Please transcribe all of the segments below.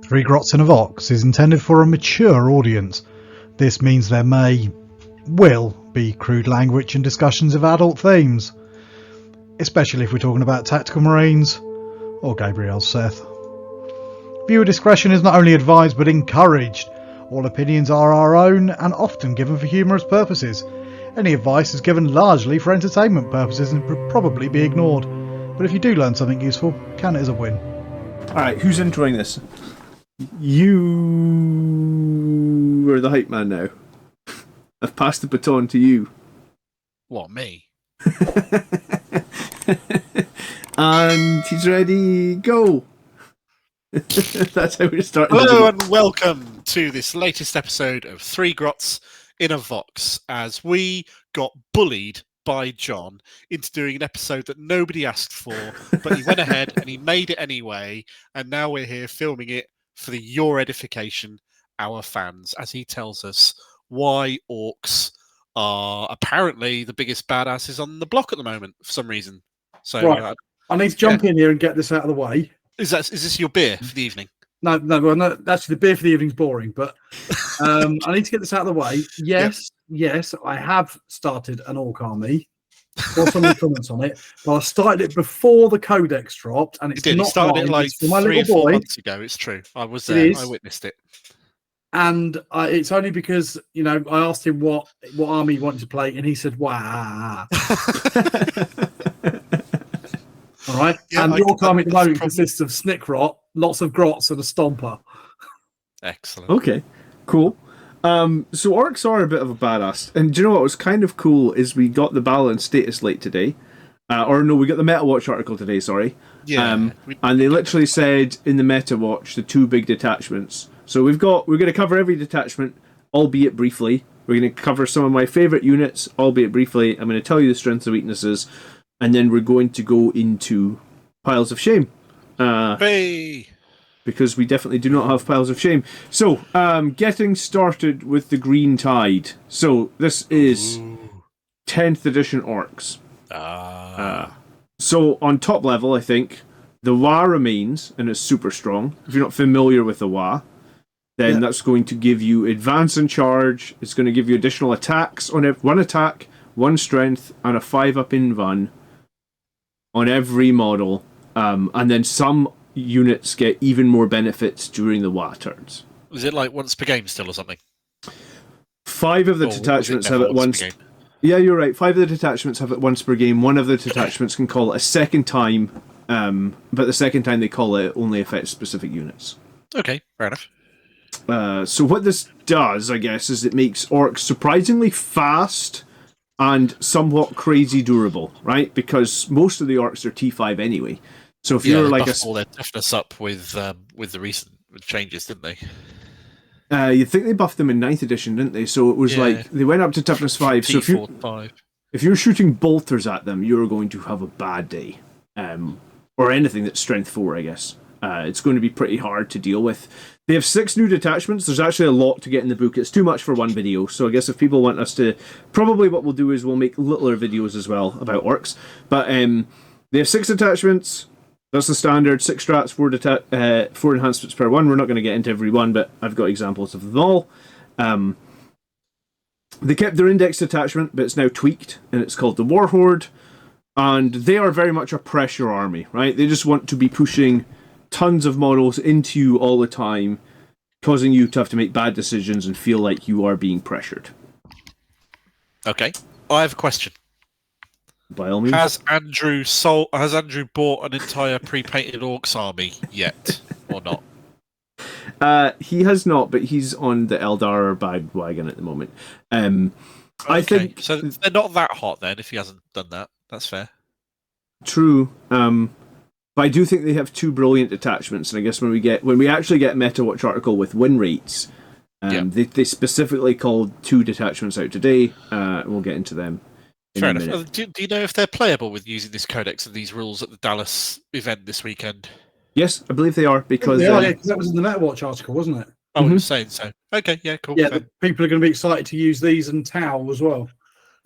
Three Grots in a Vox is intended for a mature audience. This means there will be crude language and discussions of adult themes, especially if we're talking about tactical marines or Gabriel Seth. Viewer discretion is not only advised but encouraged. All opinions are our own and often given for humorous purposes. Any advice is given largely for entertainment purposes and would probably be ignored. But if you do learn something useful, count it as a win. Alright, who's introing this? You are the hype man now. I've passed the baton to you. What, me? And he's ready, go! That's how we're starting. Hello and welcome to this latest episode of Three Grots in a Vox, as we got bullied by John into doing an episode that nobody asked for, but he went ahead and he made it anyway, and now we're here filming it for your edification, our fans, as he tells us why orcs are apparently the biggest badasses on the block at the moment for some reason. So right. I need to jump in here and get this out of the way. Is this your beer for the evening? No, actually the beer for the evening's boring, but I need to get this out of the way. Yes, I have started an orc army. Or some comments on it, but I started it before the codex dropped, and it's not started it like my 3 or 4 boy. months ago. It's true. I was there. I witnessed it, and it's only because I asked him what army he wanted to play, and he said Waaagh. All right, and the orc army at the moment consists of Snickrot, lots of Grots, and a Stomper. Excellent. Okay, cool. So orcs are a bit of a badass, and do you know what was kind of cool is we got the balance status late today, we got the Meta Watch article today. Sorry, yeah, and they literally said in the Meta Watch the 2 big detachments. So we're going to cover every detachment, albeit briefly. We're going to cover some of my favourite units, albeit briefly. I'm going to tell you the strengths and weaknesses, and then we're going to go into piles of shame. Hey. Because we definitely do not have piles of shame. So, getting started with the Green Tide. So, this is 10th edition Orcs. So, on top level, I think, the Waaagh remains, and it's super strong. If you're not familiar with the Waaagh, then that's going to give you advance and charge. It's going to give you additional attacks on 1 attack, 1 strength, and a 5-up invan on every model. And then some units get even more benefits during the Waaagh turns. Was it like once per game still or something? 5 of the detachments have it once. Yeah, you're right. 5 of the detachments have it once per game. 1 of the detachments can call it a second time, but the second time they call it only affects specific units. Okay, fair enough. So what this does, I guess, is it makes orcs surprisingly fast and somewhat crazy durable, right? Because most of the orcs are T5 anyway. So if you're like all their toughness up with the recent changes, didn't they? You'd think they buffed them in 9th edition, didn't they? So it was like they went up to toughness 5. So if you're shooting bolters at them, you're going to have a bad day, or anything that's strength 4, I guess. It's going to be pretty hard to deal with. They have 6 new detachments. There's actually a lot to get in the book. It's too much for one video. So I guess if people want us to, probably what we'll do is we'll make littler videos as well about orcs. But they have 6 attachments. That's the standard, 6 strats, 4 enhancements per one. We're not going to get into every one, but I've got examples of them all. They kept their index detachment, but it's now tweaked, and it's called the War Horde. And they are very much a pressure army, right? They just want to be pushing tons of models into you all the time, causing you to have to make bad decisions and feel like you are being pressured. Okay, I have a question. By all means. Has Andrew bought an entire pre-painted Orcs army yet, or not? He has not, but he's on the Eldar bandwagon at the moment. I think so. They're not that hot then. If he hasn't done that, that's fair. True. But I do think they have 2 brilliant attachments, and I guess when we actually get Meta Watch article with win rates, they specifically called 2 detachments out today. We'll get into them. Fair enough. Do you know if they're playable with using this codex and these rules at the Dallas event this weekend? Yes, I believe they are, because that was in the Meta Watch article, wasn't it? I was saying so. Okay, yeah, cool. Yeah, people are going to be excited to use these and Tau as well.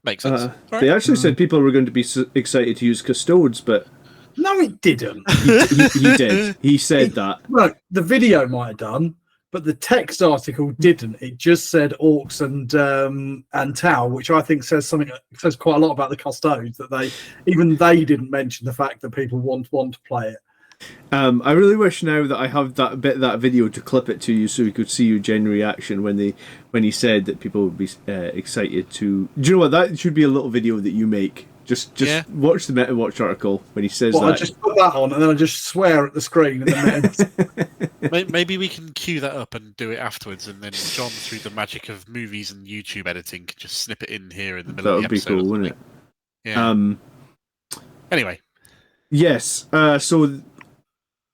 Makes sense. They actually said people were going to be excited to use Custodes, but No, it didn't. He did. He said that. No, the video might have done, but the text article didn't. It just said Orks and Tau, which I think says quite a lot about the custodes, that they didn't mention the fact that people want to play it. I really wish now that I have that video to clip it to you so we could see your genuine reaction when he said that people would be excited to. Do you know what? That should be a little video that you make. Just watch the MetaWatch article when he says that. I just put that on and then I just swear at the screen. And Maybe we can cue that up and do it afterwards, and then John, through the magic of movies and YouTube editing, can just snip it in here in the middle of the episode. That would be cool, wouldn't it? Yeah. Anyway. Yes. So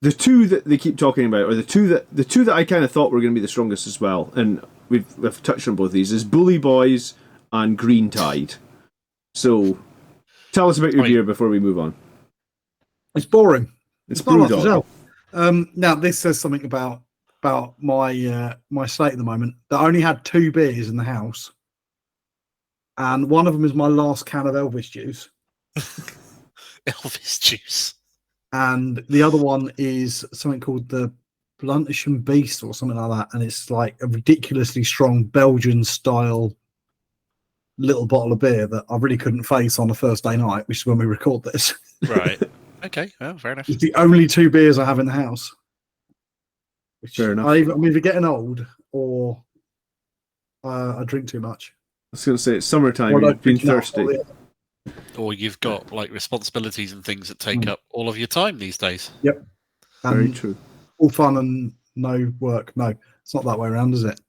the two that they keep talking about, or the two that I kind of thought were going to be the strongest as well, and we've touched on both of these, is Bully Boys and Green Tide. So tell us about your gear before we move on. It's boring. It's not a lot to now this says something about my my slate at the moment. That I only had 2 beers in the house, and one of them is my last can of Elvis juice. Elvis juice. And the other one is something called the Bluntisham Beast or something like that, and it's like a ridiculously strong Belgian style little bottle of beer that I really couldn't face on a Thursday night, which is when we record this. Right. Okay. Well, fair enough. It's the only 2 beers I have in the house. Which fair enough. I'm either getting old or I drink too much. I was going to say it's summertime. You've been thirsty. Or you've got like responsibilities and things that take up all of your time these days. Yep. Very true. All fun and no work. No, it's not that way around, is it?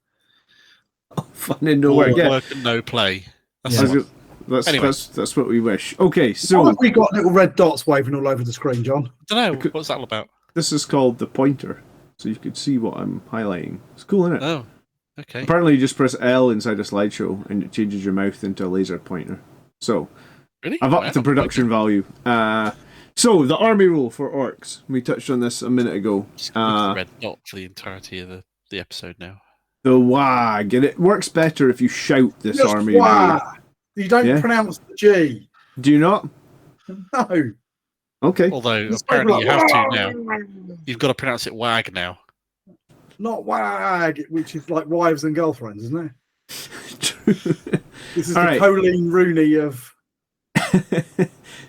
Fun and no work. Work and no play. That's what we wish. Okay, so why have we got little red dots waving all over the screen, John? I don't know. What's that all about? This is called the pointer, so you could see what I'm highlighting. It's cool, isn't it? Oh, okay. Apparently, you just press L inside a slideshow and it changes your mouth into a laser pointer. So, really? I've upped the production value. So, the army rule for Orks. We touched on this a minute ago. Red dot for the entirety of the episode now. The Waaagh, and it works better if you shout this Just army Waaagh. rule. You don't pronounce the G. Do you not? No. Okay. Although apparently you have to now. You've got to pronounce it Waaagh now. Not Waaagh, which is like wives and girlfriends, isn't it? This is the Colleen Rooney of.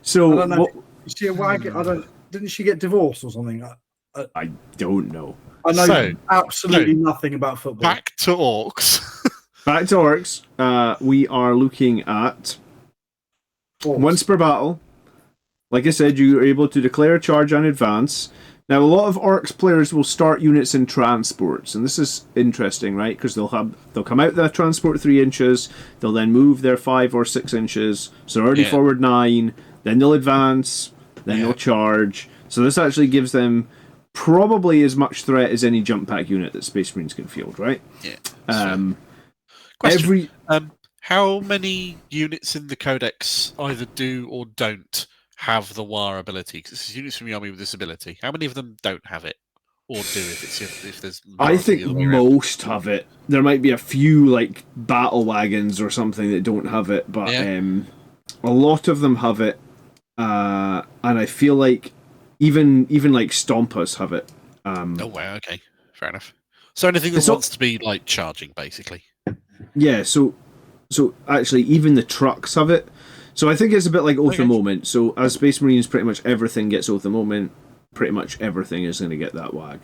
So, I don't know. Is she a Waaagh? Didn't she get divorced or something? I don't know. I know absolutely nothing about football. Back to Orks. Back to Orks. We are looking at once per battle. Like I said, you are able to declare a charge and advance. Now, a lot of Orks players will start units in transports, and this is interesting, right? Because they'll come out their transport 3 inches, they'll then move their 5 or 6 inches, so already forward 9, then they'll advance, then they'll charge. So this actually gives them probably as much threat as any jump pack unit that Space Marines can field, right? Yeah. Question. How many units in the Codex either do or don't have the Waaagh ability? Because this is units from the army with this ability. How many of them don't have it, or do if there's? I think most have it. There might be a few like battle wagons or something that don't have it, but a lot of them have it, and I feel like even like Stompas have it. Oh wow! Okay, fair enough. So anything that wants to be like charging, basically. Yeah. So actually, even the trucks have it. So I think it's a bit like Oath of Moment. So as Space Marines, pretty much everything gets Oath of Moment. Pretty much everything is going to get that Waaagh.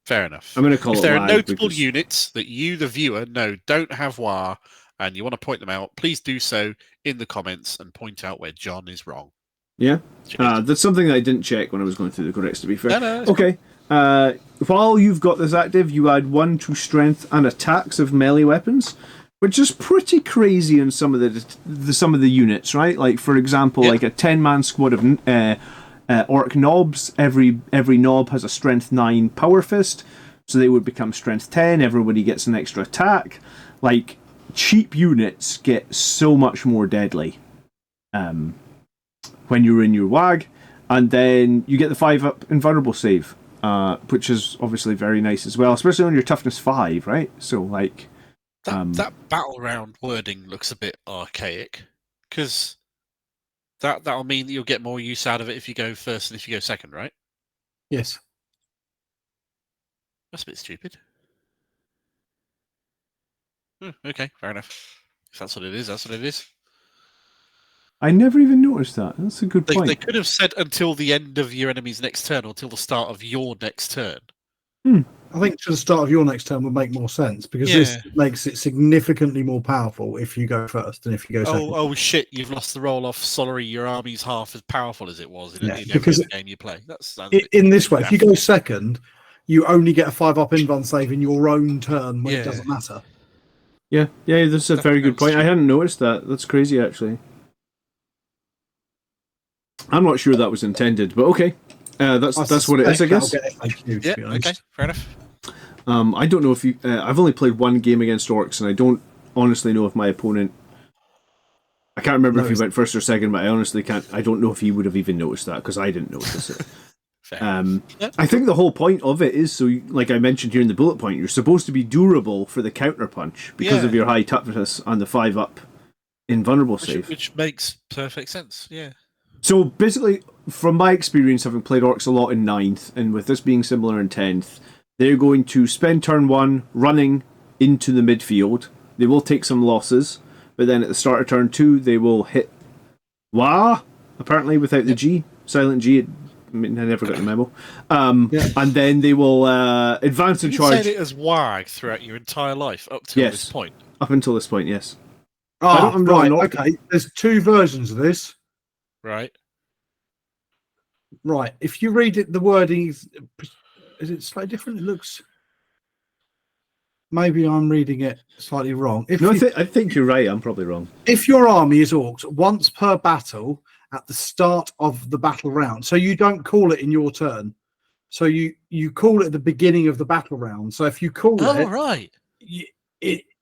Fair enough. I'm going to call it Waaagh. If there are notable units that you, the viewer, know don't have Waaagh, and you want to point them out, please do so in the comments and point out where John is wrong. Yeah. That's something that I didn't check when I was going through the Codex, to be fair. No, okay. While you've got this active, you add 1 to strength and attacks of melee weapons, which is pretty crazy in some of the units, right? Like, for example, like a 10-man squad of Orc Nobs. Every Nob has a strength 9 power fist, so they would become strength 10. Everybody gets an extra attack. Like, cheap units get so much more deadly when you're in your Waaagh, and then you get the 5-up invulnerable save, which is obviously very nice as well, especially on your toughness 5, right? So, like... That battle round wording looks a bit archaic, because that'll mean that you'll get more use out of it if you go first than if you go second, right? Yes. That's a bit stupid. Okay, fair enough. If that's what it is, that's what it is. I never even noticed that. That's a good point. They could have said until the end of your enemy's next turn or until the start of your next turn. I think to the start of your next turn would make more sense because this makes it significantly more powerful if you go first than if you go second. Oh shit! You've lost the roll off. Sorry, your army's half as powerful as it was in every game you play. That's in this way. If you go second, you only get a 5-up invuln save in your own turn when it doesn't matter. Yeah, that's a very good point. I hadn't noticed that. That's crazy, actually. I'm not sure that was intended, but okay. That's what it is, I guess. Okay, fair enough. I don't know if you... I've only played one game against Orks, and I don't honestly know if my opponent... I can't remember if he went first or second, but I honestly can't... I don't know if he would have even noticed that, because I didn't notice it. I think the whole point of it is, so like I mentioned here in the bullet point, you're supposed to be durable for the counterpunch because of your high toughness and the 5-up invulnerable save. Which makes perfect sense, yeah. So basically, from my experience, having played Orcs a lot in 9th, and with this being similar in 10th, they're going to spend turn 1 running into the midfield. They will take some losses, but then at the start of turn 2, they will hit Waaagh, apparently without the G, silent G. I never got the memo. And then they will advance and charge. You said it as Waaagh throughout your entire life up to this point. Up until this point, yes. Right. Okay. There's 2 versions of this. Right. If you read it, the wording is it slightly different? It looks. Maybe I'm reading it slightly wrong. I think you're right. I'm probably wrong. If your army is Orcs, once per battle at the start of the battle round, so you don't call it in your turn. So you call it at the beginning of the battle round. So if you call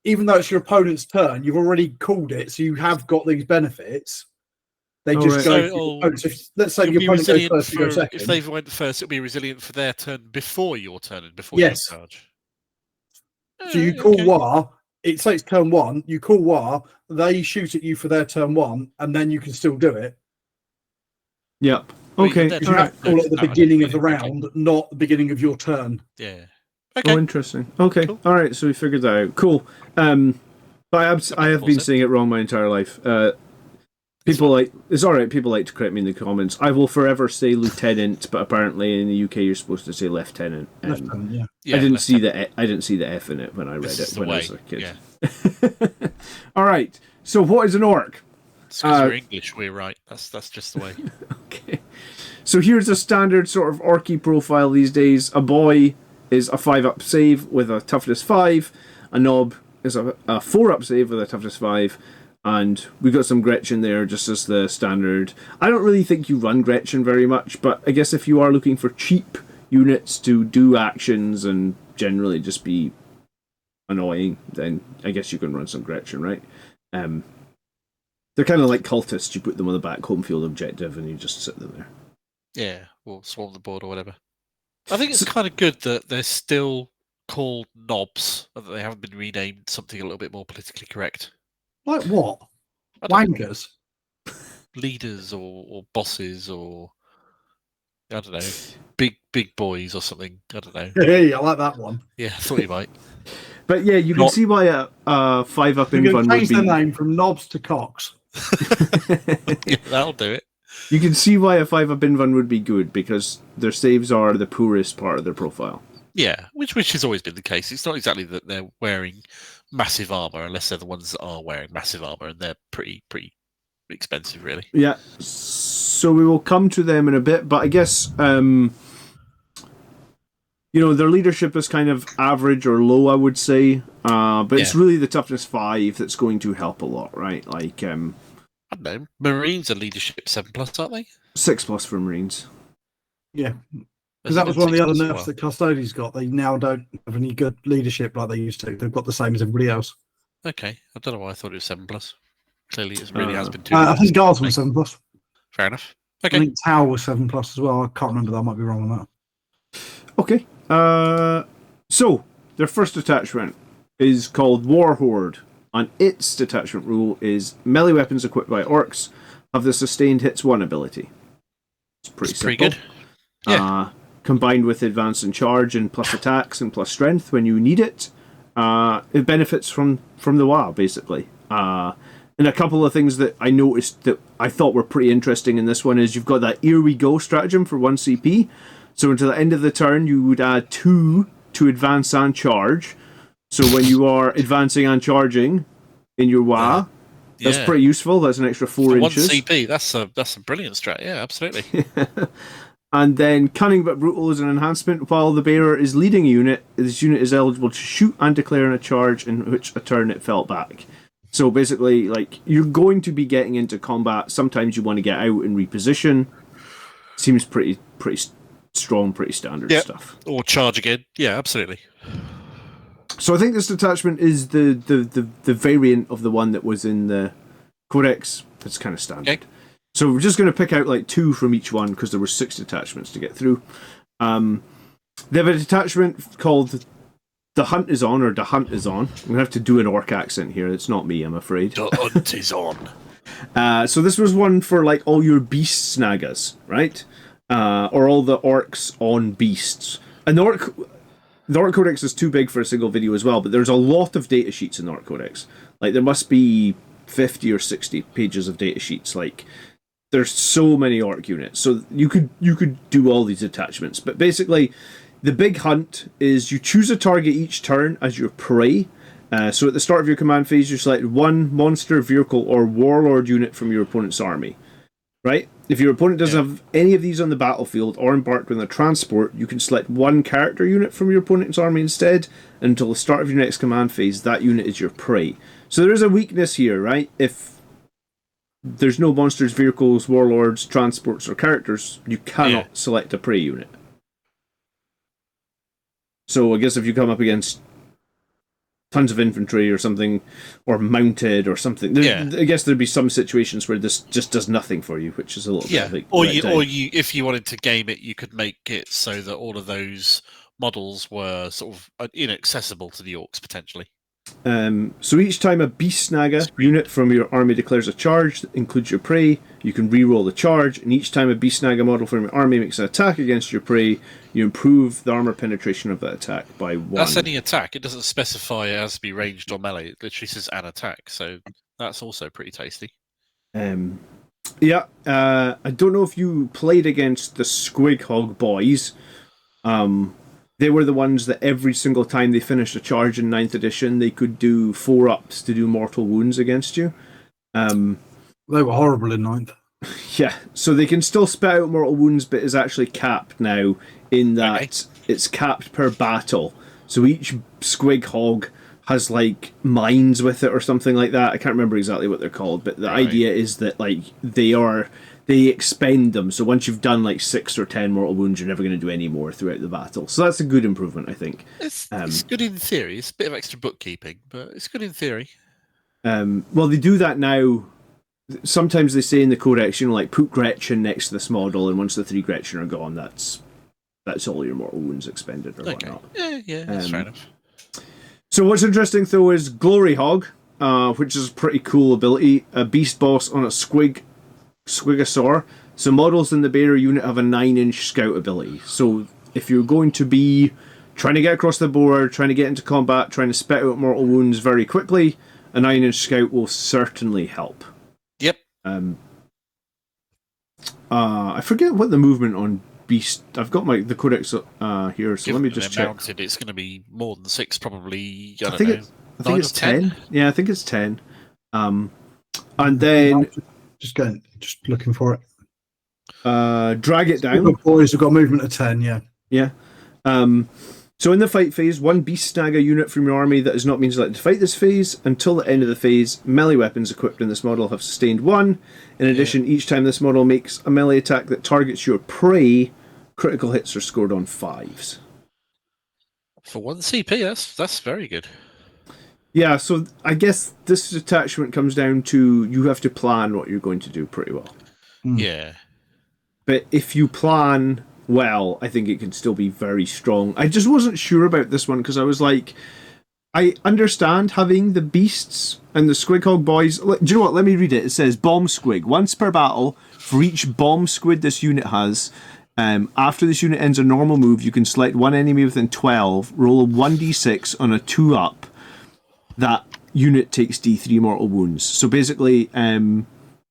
even though it's your opponent's turn, you've already called it, so you have got these benefits. They just go. Let's say your opponent goes first, you go second. If they went first, it'll be resilient for their turn before your turn and before your charge. So you call Waaagh. It's turn 1. You call Waaagh. They shoot at you for their turn 1, and then you can still do it. Yep. Okay. You have to call it at the beginning of the round, not the beginning of your turn. Yeah. Okay. Oh, interesting. Okay. Cool. All right. So we figured that out. Cool. But I have been saying it wrong my entire life. It's all right. People like to correct me in the comments. I will forever say lieutenant, but apparently in the UK you're supposed to say lieutenant. I didn't see the F in it when I read it when I was a kid. Yeah. All right. So what is an orc? Because we're English, we're right. That's just the way. Okay. So here's a standard sort of orky profile these days. A boy is a 5-up save with a toughness 5. A knob is a 4-up save with a toughness 5. And we've got some Gretchen there just as the standard. I don't really think you run Gretchen very much, but I guess if you are looking for cheap units to do actions and generally just be annoying, then I guess you can run some Gretchen, right? They're kind of like cultists. You put them on the back home field objective and you just sit them there. Yeah, or swarm the board or whatever. I think it's kind of good that they're still called Nobs, and that they haven't been renamed something a little bit more politically correct. Like what? Wankers? Leaders or bosses or I don't know, big boys or something. I don't know. Hey, I like that one. Yeah, I thought you might. But yeah, you can see why a 5-up invuln would be... change the name from Nobs to Cox. Yeah, that'll do it. You can see why a 5-up invuln would be good, because their saves are the poorest part of their profile. Yeah, which has always been the case. It's not exactly that they're wearing massive armor, unless they're the ones that are wearing massive armor, and they're pretty expensive, really. Yeah. So we will come to them in a bit, but I guess their leadership is kind of average or low, I would say. But it's really the toughness 5 that's going to help a lot, right? Like I don't know. Marines are leadership 7+, aren't they? 6+ for Marines. Yeah. Because that was one of the other nerfs that Custodians got. They now don't have any good leadership like they used to. They've got the same as everybody else. Okay. I don't know why I thought it was 7+. Clearly it really has been 2. I think Guards was 7+. Fair enough. Okay. I think Tower was 7+ as well. I can't remember that. I might be wrong on that. Okay. So, their first detachment is called War Horde, and its detachment rule is melee weapons equipped by Orcs have the sustained hits 1 ability. It's pretty simple. Pretty good. Yeah. Combined with advance and charge and plus attacks and plus strength when you need it. It benefits from the Waaagh, basically. And a couple of things that I noticed that I thought were pretty interesting in this one is you've got that Here We Go stratagem for 1 CP. So until the end of the turn, you would add 2 to advance and charge. So when you are advancing and charging in your Waaagh, that's pretty useful. That's an extra 4 inches. 1 CP, that's a brilliant strat. Yeah, absolutely. And then Cunning but Brutal is an enhancement. While the bearer is leading a unit, this unit is eligible to shoot and declare in a charge in which a turn it fell back. So basically, like, you're going to be getting into combat. Sometimes you want to get out and reposition. Seems pretty strong, pretty standard stuff. Or charge again. Yeah, absolutely. So I think this detachment is the variant of the one that was in the Codex. It's kind of standard. Okay. So we're just going to pick out like 2 from each one because there were 6 detachments to get through. They have a detachment called The Hunt is On, or The Hunt is On. I'm going to have to do an orc accent here. It's not me, I'm afraid. The Hunt is On. So this was one for like all your beast snaggers, right? Or all the orcs on beasts. And the Orc Codex is too big for a single video as well, but there's a lot of data sheets in the Orc Codex. Like, there must be 50 or 60 pages of data sheets. Like, there's so many orc units. So you could do all these attachments. But basically, the big hunt is you choose a target each turn as your prey. So at the start of your command phase, you select 1 monster, vehicle, or warlord unit from your opponent's army. Right? If your opponent doesn't have any of these on the battlefield or embarked on a transport, you can select 1 character unit from your opponent's army instead. And until the start of your next command phase, that unit is your prey. So there is a weakness here, right? If there's no monsters, vehicles, warlords, transports, or characters, you cannot select a prey unit. So I guess if you come up against tons of infantry or something, or mounted or something, I guess there'd be some situations where this just does nothing for you, which is a little bit of a or you, if you wanted to game it, you could make it so that all of those models were sort of inaccessible to the orcs potentially. So each time a beast snagger unit from your army declares a charge that includes your prey, you can re-roll the charge, and each time a beast snagger model from your army makes an attack against your prey, you improve the armor penetration of that attack by 1. That's any attack. It doesn't specify it has to be ranged or melee. It literally says an attack, so that's also pretty tasty. I don't know if you played against the Squig Hog boys. They were the ones that every single time they finished a charge in 9th edition, they could do 4-ups to do mortal wounds against you. They were horrible in 9th. Yeah, so they can still spit out mortal wounds, but is actually capped now in that it's capped per battle. So each Squig Hog has like mines with it or something like that. I can't remember exactly what they're called, but the idea is that like they expend them. So once you've done like 6 or 10 mortal wounds, you're never going to do any more throughout the battle. So that's a good improvement, I think. It's good in theory. It's a bit of extra bookkeeping, but it's good in theory. Well, they do that now. Sometimes they say in the Codex, like put Gretchen next to this model, and once the 3 Gretchen are gone, that's all your mortal wounds expended or whatnot. Yeah, that's fair enough. So what's interesting though is Glory Hog, which is a pretty cool ability. A beast boss on a Squigosaur. So models in the bearer unit have a 9-inch scout ability. So if you're going to be trying to get across the board, trying to get into combat, trying to spit out mortal wounds very quickly, a 9-inch scout will certainly help. Yep. I forget what the movement on beast. I've got the codex here, so let me just check. Mounted, it's going to be more than 6, probably. I think it's 10. Yeah, I think it's 10. And then just looking for it. Drag it down. The boys have got movement of 10. Yeah. So in the fight phase, 1 beast snagger unit from your army that is not being selected to fight this phase. Until the end of the phase, melee weapons equipped in this model have sustained 1. In addition, each time this model makes a melee attack that targets your prey, critical hits are scored on 5s. For 1 CP, that's very good. Yeah, so I guess this detachment comes down to you have to plan what you're going to do pretty well. Yeah. But if you plan well, I think it can still be very strong. I just wasn't sure about this one because I was like, I understand having the beasts and the Squighog boys. Do you know what? Let me read it. It says bomb squig. Once per battle, for each bomb squid this unit has, after this unit ends a normal move, you can select one enemy within 12, roll a 1d6 on a 2-up. That unit takes d3 mortal wounds. So basically, how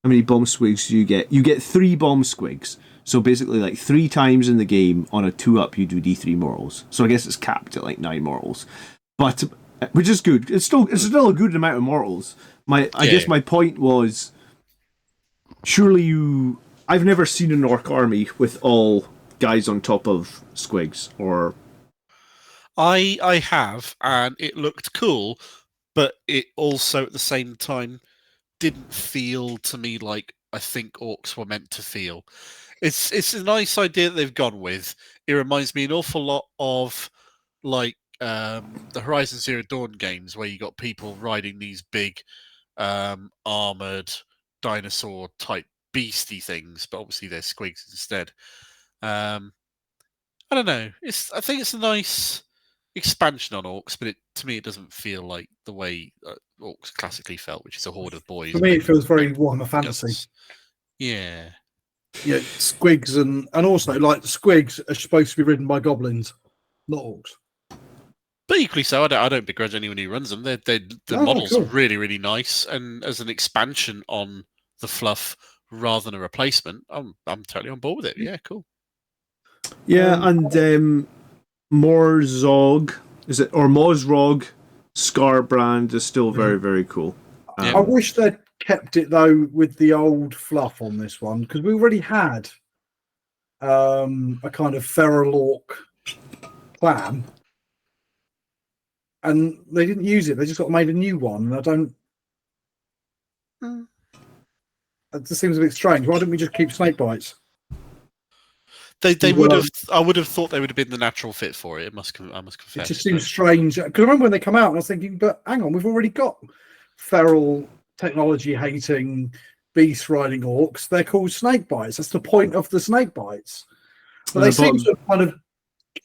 many bomb squigs do you get? You get 3 bomb squigs. So basically, like 3 times in the game on a 2-up, you do d3 mortals. So I guess it's capped at like 9 mortals, but which is good. It's still a good amount of mortals. I guess my point was, surely I've never seen an orc army with all guys on top of squigs. Or I have, and it looked cool, but it also at the same time didn't feel to me like I think orcs were meant to feel. It's a nice idea that they've gone with. It reminds me an awful lot of like the Horizon Zero Dawn games, where you got people riding these big armored dinosaur type beastie things, but obviously they're squigs instead. I don't know. I think it's a nice expansion on orcs, but to me it doesn't feel like the way orcs classically felt, which is a horde of boys. For me, it feels very Warhammer Fantasy. Yeah. Yeah, squigs and also like squigs are supposed to be ridden by goblins, not orcs. But equally so, I don't begrudge anyone who runs them. The models are really, really nice, and as an expansion on the fluff rather than a replacement, I'm totally on board with it. Yeah, cool. Yeah, and Morzog, is it, or Mozrog Scarbrand is still very, very cool. I wish they'd kept it though with the old fluff on this one, because we already had a kind of feral orc plan, and they didn't use it. They just got made a new one, and I don't. It just seems a bit strange. Why didn't we just keep snake bites? They would have. I would have thought they would have been the natural fit for it. I must confess. It just seems strange. Because I remember when they come out, and I was thinking, but hang on, we've already got feral, technology-hating, beast-riding orcs. They're called snake bites. That's the point of the snake bites. But they seem to have kind of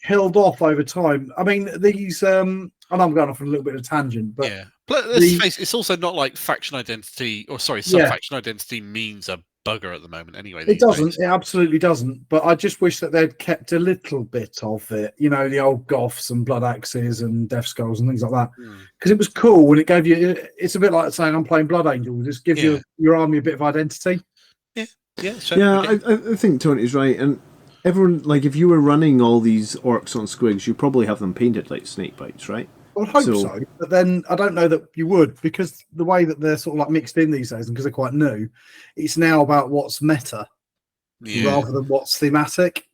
held off over time. I mean, these. I know I'm going off on a little bit of a tangent, but yeah. But let's face it, it's also not like faction identity, or sorry, sub-faction identity means a bugger at the moment anyway. It doesn't. It absolutely doesn't. But I just wish that they'd kept a little bit of it. You know, the old Goths and Blood Axes and Death Skulls and things like that. Because it was cool when it gave you... It's a bit like saying I'm playing Blood Angel. It just gives your army a bit of identity. Yeah. I think Tony's right. And everyone, like, if you were running all these orcs on squigs, you probably have them painted like snake bites, right? I would hope so, but then I don't know that you would, because the way that they're sort of like mixed in these days, and because they're quite new, it's now about what's meta rather than what's thematic.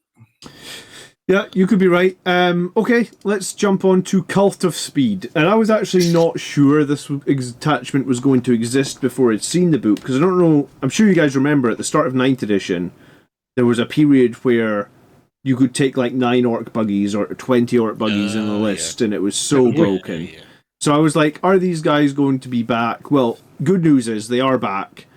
Yeah, you could be right. Okay, let's jump on to Cult of Speed. And I was actually not sure this attachment was going to exist before I'd seen the book, because I don't know, I'm sure you guys remember at the start of 9th edition, there was a period where you could take like 9 orc buggies or 20 orc buggies in the list, and it was so broken. Yeah. So I was like, are these guys going to be back? Well, good news is they are back.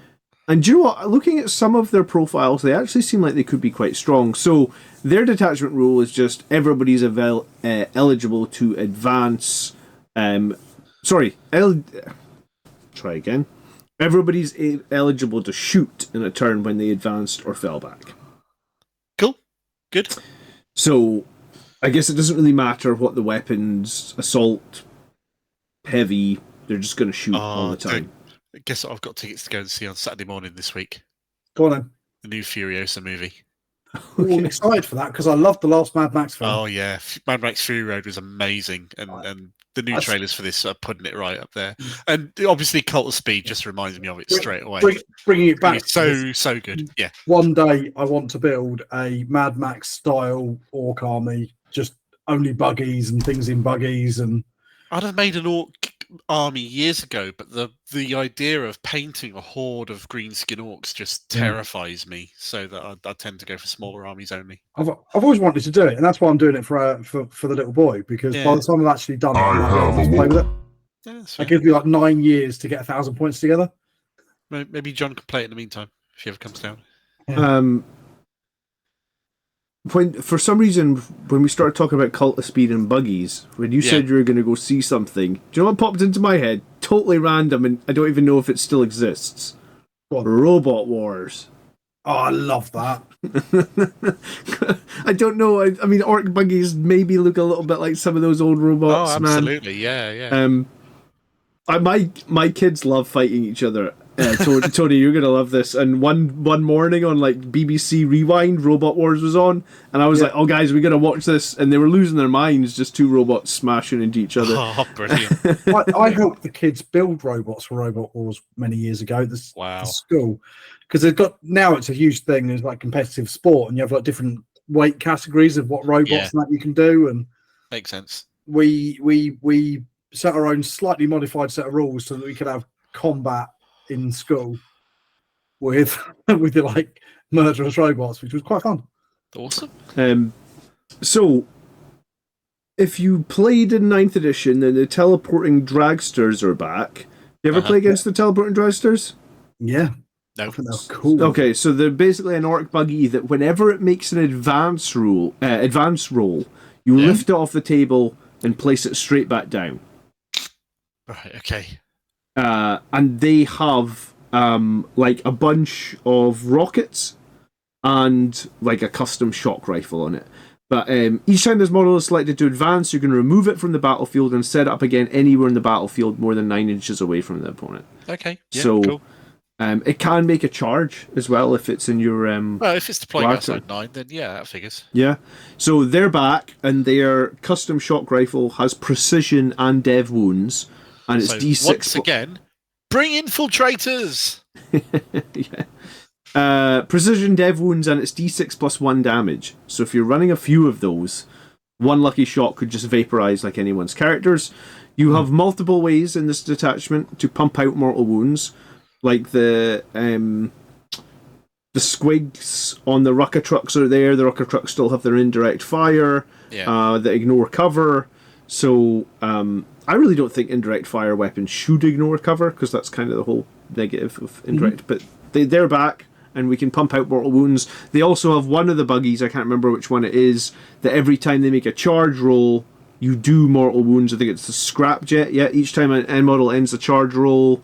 And do you know what? Looking at some of their profiles, they actually seem like they could be quite strong. So their detachment rule is just everybody's eligible to advance. Try again. Everybody's eligible to shoot in a turn when they advanced or fell back. Good. So, I guess it doesn't really matter what the weapons, assault, heavy, they're just going to shoot all the time. Guess what I've got tickets to go and see on Saturday morning this week? Go on then. The new Furiosa movie. Okay. I'm excited for that, because I loved the last Mad Max film. Oh, yeah. Mad Max Fury Road was amazing, and the new trailers for this are putting it right up there. And obviously, Cult of Speed just reminds me of it straight away. Bringing it back. So good, yeah. One day, I want to build a Mad Max-style orc army, just only buggies and things in buggies. And I'd have made an orc army years ago, but the idea of painting a horde of greenskin orcs just terrifies me, so that I tend to go for smaller armies only. I've always wanted to do it, and that's why I'm doing it for the little boy, because by the time I've actually done it, I can play with it. Yeah, it gives me like 9 years to get 1,000 points together. Maybe John can play it in the meantime if he ever comes down. Yeah. for some reason, when we started talking about Cult of Speed and buggies, when you said you were going to go see something, do you know what popped into my head? Totally random, and I don't even know if it still exists. What? Robot Wars. Oh, I love that. I don't know. I mean, Orc buggies maybe look a little bit like some of those old robots. Oh, absolutely, man. My kids love fighting each other. Tony, you're gonna love this. And one morning on like BBC Rewind, Robot Wars was on, and I was like, "Oh, guys, we gotta watch this." And they were losing their minds, just two robots smashing into each other. Oh, brilliant! I helped the kids build robots for Robot Wars many years ago at the school, because they've got now it's a huge thing. There's like competitive sport, and you have like different weight categories of what robots and that you can do. And makes sense. We set our own slightly modified set of rules so that we could have combat in school with the like murderous robots, which was quite fun. Awesome. So if you played in 9th edition, then the teleporting dragsters are back. You ever play against the teleporting dragsters? Yeah. No. I think that's cool. Okay, so they're basically an orc buggy that whenever it makes an advance roll, you lift it off the table and place it straight back down. Right, okay. And they have like a bunch of rockets and like a custom shock rifle on it. But each time this model is selected to advance, you can remove it from the battlefield and set it up again anywhere in the battlefield more than 9 inches away from the opponent. Okay, cool. It can make a charge as well if it's in your... well, if it's deploying outside 9, then that figures. Yeah. So they're back, and their custom shock rifle has precision and dev wounds. And it's D6. Once again, bring infiltrators! Precision dev wounds, and it's D6 plus 1 damage. So if you're running a few of those, one lucky shot could just vaporize like anyone's characters. You have multiple ways in this detachment to pump out mortal wounds, like the squigs on the rucker trucks are there. The rucker trucks still have their indirect fire that ignore cover. So I really don't think indirect fire weapons should ignore cover, because that's kind of the whole negative of indirect. But they're back, and we can pump out mortal wounds. They also have one of the buggies, I can't remember which one it is, that every time they make a charge roll, you do mortal wounds. I think it's the scrapjet. Yeah, each time an end model ends a charge roll,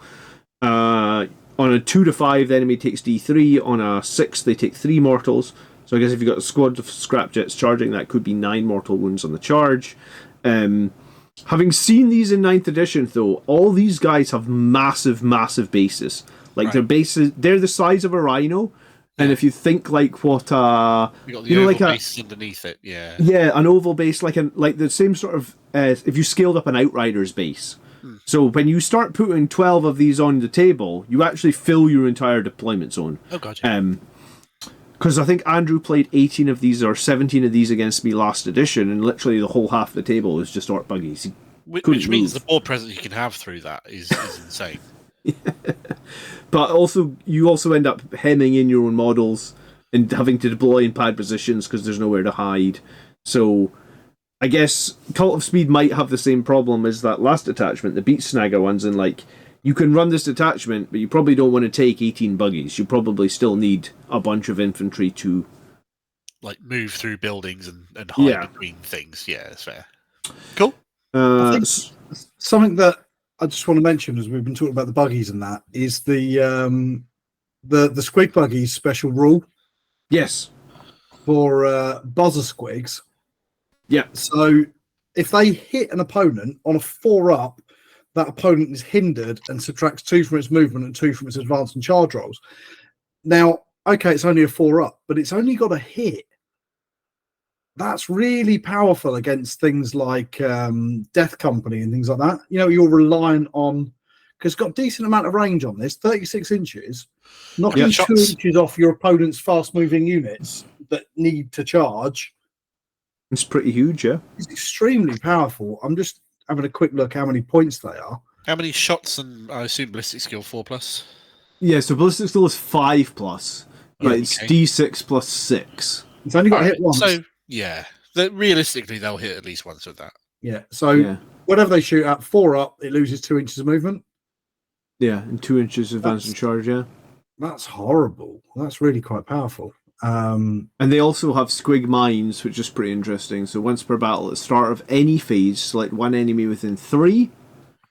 on a 2 to 5, the enemy takes D3. On a 6, they take 3 mortals. So I guess if you've got a squad of scrapjets charging, that could be 9 mortal wounds on the charge. Having seen these in 9th edition, though, all these guys have massive, massive bases. Like their bases, they're the size of a rhino. And if you think like what you got the oval base underneath it, an oval base, like the same sort of if you scaled up an Outrider's base. So when you start putting 12 of these on the table, you actually fill your entire deployment zone. Oh, gotcha. Because I think Andrew played 18 of these or 17 of these against me last edition, and literally the whole half of the table is just orc buggies. Which means the board presence you can have through that is insane. But also, you also end up hemming in your own models and having to deploy in pad positions because there's nowhere to hide. So I guess Cult of Speed might have the same problem as that last detachment, the Beat Snagger ones, and like, you can run this detachment, but you probably don't want to take 18 buggies. You probably still need a bunch of infantry to... like, move through buildings and hide between things. Yeah, that's fair. Cool. I think something that I just want to mention, as we've been talking about the buggies and that, is the squig buggies special rule. Yes. For buzzer squigs. Yeah. So if they hit an opponent on a 4-up, that opponent is hindered and subtracts 2 from its movement and 2 from its advance and charge rolls. Now, okay, it's only a 4-up, but it's only got a hit. That's really powerful against things like Death Company and things like that. You know, you're reliant on, because it's got a decent amount of range on this, 36 inches, knocking 2 inches off your opponent's fast-moving units that need to charge. It's pretty huge, yeah. It's extremely powerful. I'm just having a quick look how many points they are. How many shots, and I assume ballistic skill 4+? Yeah, so ballistic skill is 5+, but it's D6 plus 6. It's only got hit once. So, yeah. Realistically, they'll hit at least once with that. Yeah, so whatever they shoot at, 4-up, it loses 2 inches of movement. Yeah, and 2 inches advance and charge, yeah. That's horrible. That's really quite powerful. And they also have squig mines, which is pretty interesting. So once per battle, at the start of any phase, select one enemy within 3,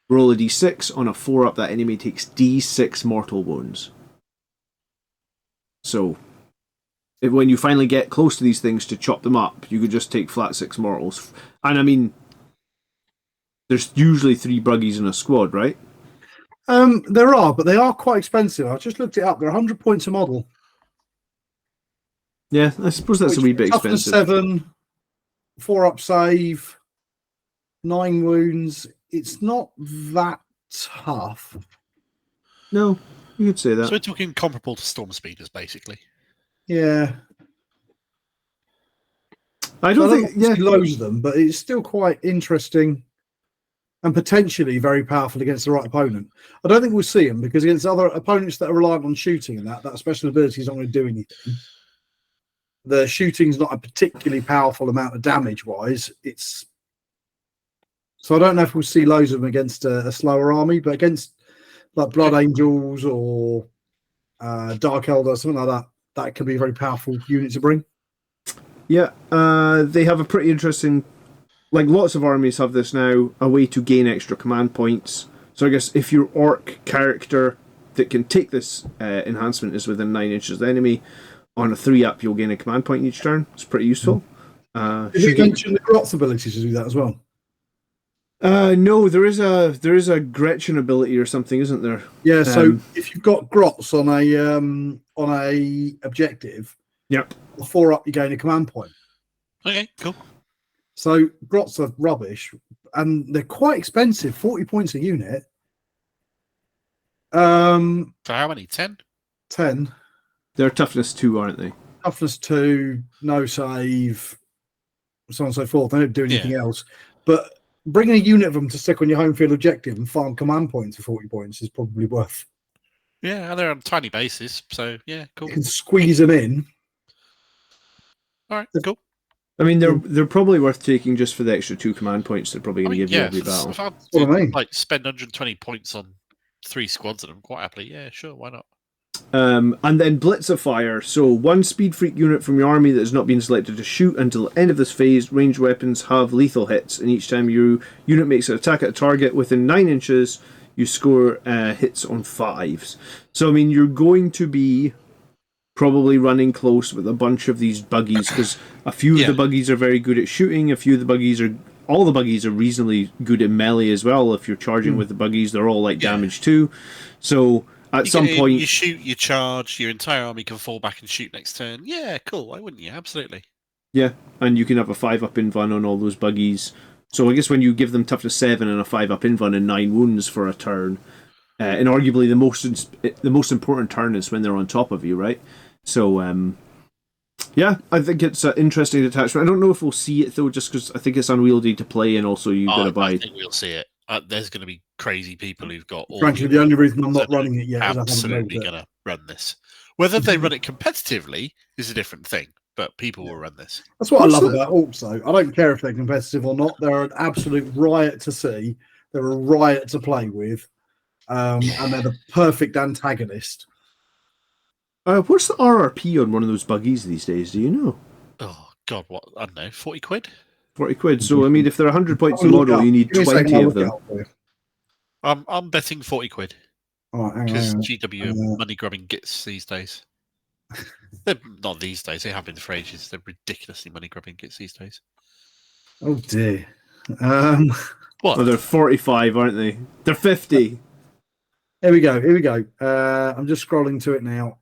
roll a d6. On a 4-up, that enemy takes d6 mortal wounds. So when you finally get close to these things to chop them up, you could just take flat 6 mortals. And I mean, there's usually 3 buggies in a squad, right? There are, but they are quite expensive. I just looked it up. They're 100 points a model. Yeah, I suppose that's a wee bit expensive. 7, 4-up save, 9 wounds. It's not that tough. No, you could say that. So we're talking comparable to Storm Speeders, basically. Yeah. I don't think loads of them, but it's still quite interesting and potentially very powerful against the right opponent. I don't think we'll see them because against other opponents that are reliant on shooting and that special ability is not going to do anything. The shooting's not a particularly powerful amount of damage-wise. So I don't know if we'll see loads of them against a slower army, but against like Blood Angels or Dark Eldar, something like that can be a very powerful unit to bring. Yeah, they have a pretty interesting... Like, lots of armies have this now, a way to gain extra command points. So I guess if your Orc character that can take this enhancement is within 9 inches of the enemy, on a 3-up, you'll gain a command point each turn. It's pretty useful. Did you mention the Grots ability to do that as well? No, there is a Gretchen ability or something, isn't there? Yeah. So if you've got Grots on a objective, yep, 4-up, you gain a command point. Okay, cool. So Grots are rubbish, and they're quite expensive. 40 points a unit. For how many? 10. 10. They're toughness 2, aren't they? Toughness 2, no save, so on and so forth. They don't do anything else. But bringing a unit of them to stick on your home field objective and farm command points for 40 points is probably worth. Yeah, and they're on a tiny basis, so yeah, cool. You can squeeze them in. All right, cool. I mean, they're probably worth taking just for the extra 2 command points they're probably going to give you every battle. If I spend 120 points on 3 squads of them, quite happily, yeah, sure, why not? And then Blitz of Fire. So 1 Speed Freak unit from your army that has not been selected to shoot until the end of this phase. Ranged weapons have lethal hits, and each time your unit makes an attack at a target within 9 inches, you score hits on 5s. So I mean, you're going to be probably running close with a bunch of these buggies because a few of the buggies are very good at shooting. A few of the buggies are... All the buggies are reasonably good at melee as well. If you're charging with the buggies, they're all like damage too. So at some point... You shoot, you charge, your entire army can fall back and shoot next turn. Yeah, cool. Why wouldn't you? Absolutely. Yeah, and you can have a 5-up invuln on all those buggies. So I guess when you give them toughness 7 and a 5-up invuln and 9 wounds for a turn, and arguably the most important turn is when they're on top of you, right? So, yeah, I think it's an interesting detachment. I don't know if we'll see it, though, just because I think it's unwieldy to play, and also you've got to buy... I think we'll see it. There's going to be crazy people who've got... Frankly, the only reason I'm not running it yet is absolutely going to run this. Whether they run it competitively is a different thing, but people will run this. That's what I love about Orks, though. I don't care if they're competitive or not. They're an absolute riot to see. They're a riot to play with. And they're the perfect antagonist. What's the RRP on one of those buggies these days? Do you know? Oh, God, what? I don't know, 40 quid? 40 quid. So, I mean, if they're 100 points a model, you need 20 of them. I'm betting 40 quid. Because GW are money-grubbing gits these days. They're not these days. They have been for ages. They're ridiculously money-grubbing gits these days. Oh, dear. What? Oh, they're 45, aren't they? They're 50. Here we go. I'm just scrolling to it now.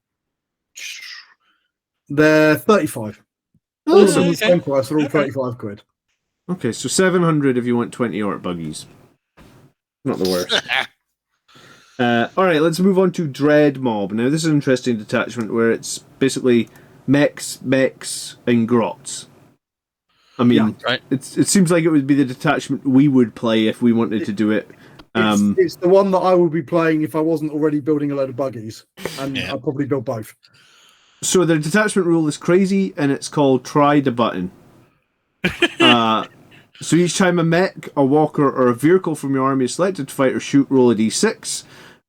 They're 35. All of them the same price. They're all 35 quid. Okay, so 700 if you want 20 Orc buggies. Not the worst. All right, let's move on to Dread Mob. Now, this is an interesting detachment where it's basically mechs, and grots. I mean, it seems like it would be the detachment we would play if we wanted to do it. It's the one that I would be playing if I wasn't already building a load of buggies, and I'd probably build both. So the detachment rule is crazy, and it's called Try the Button. So each time a mech, a walker, or a vehicle from your army is selected to fight or shoot, roll a d6.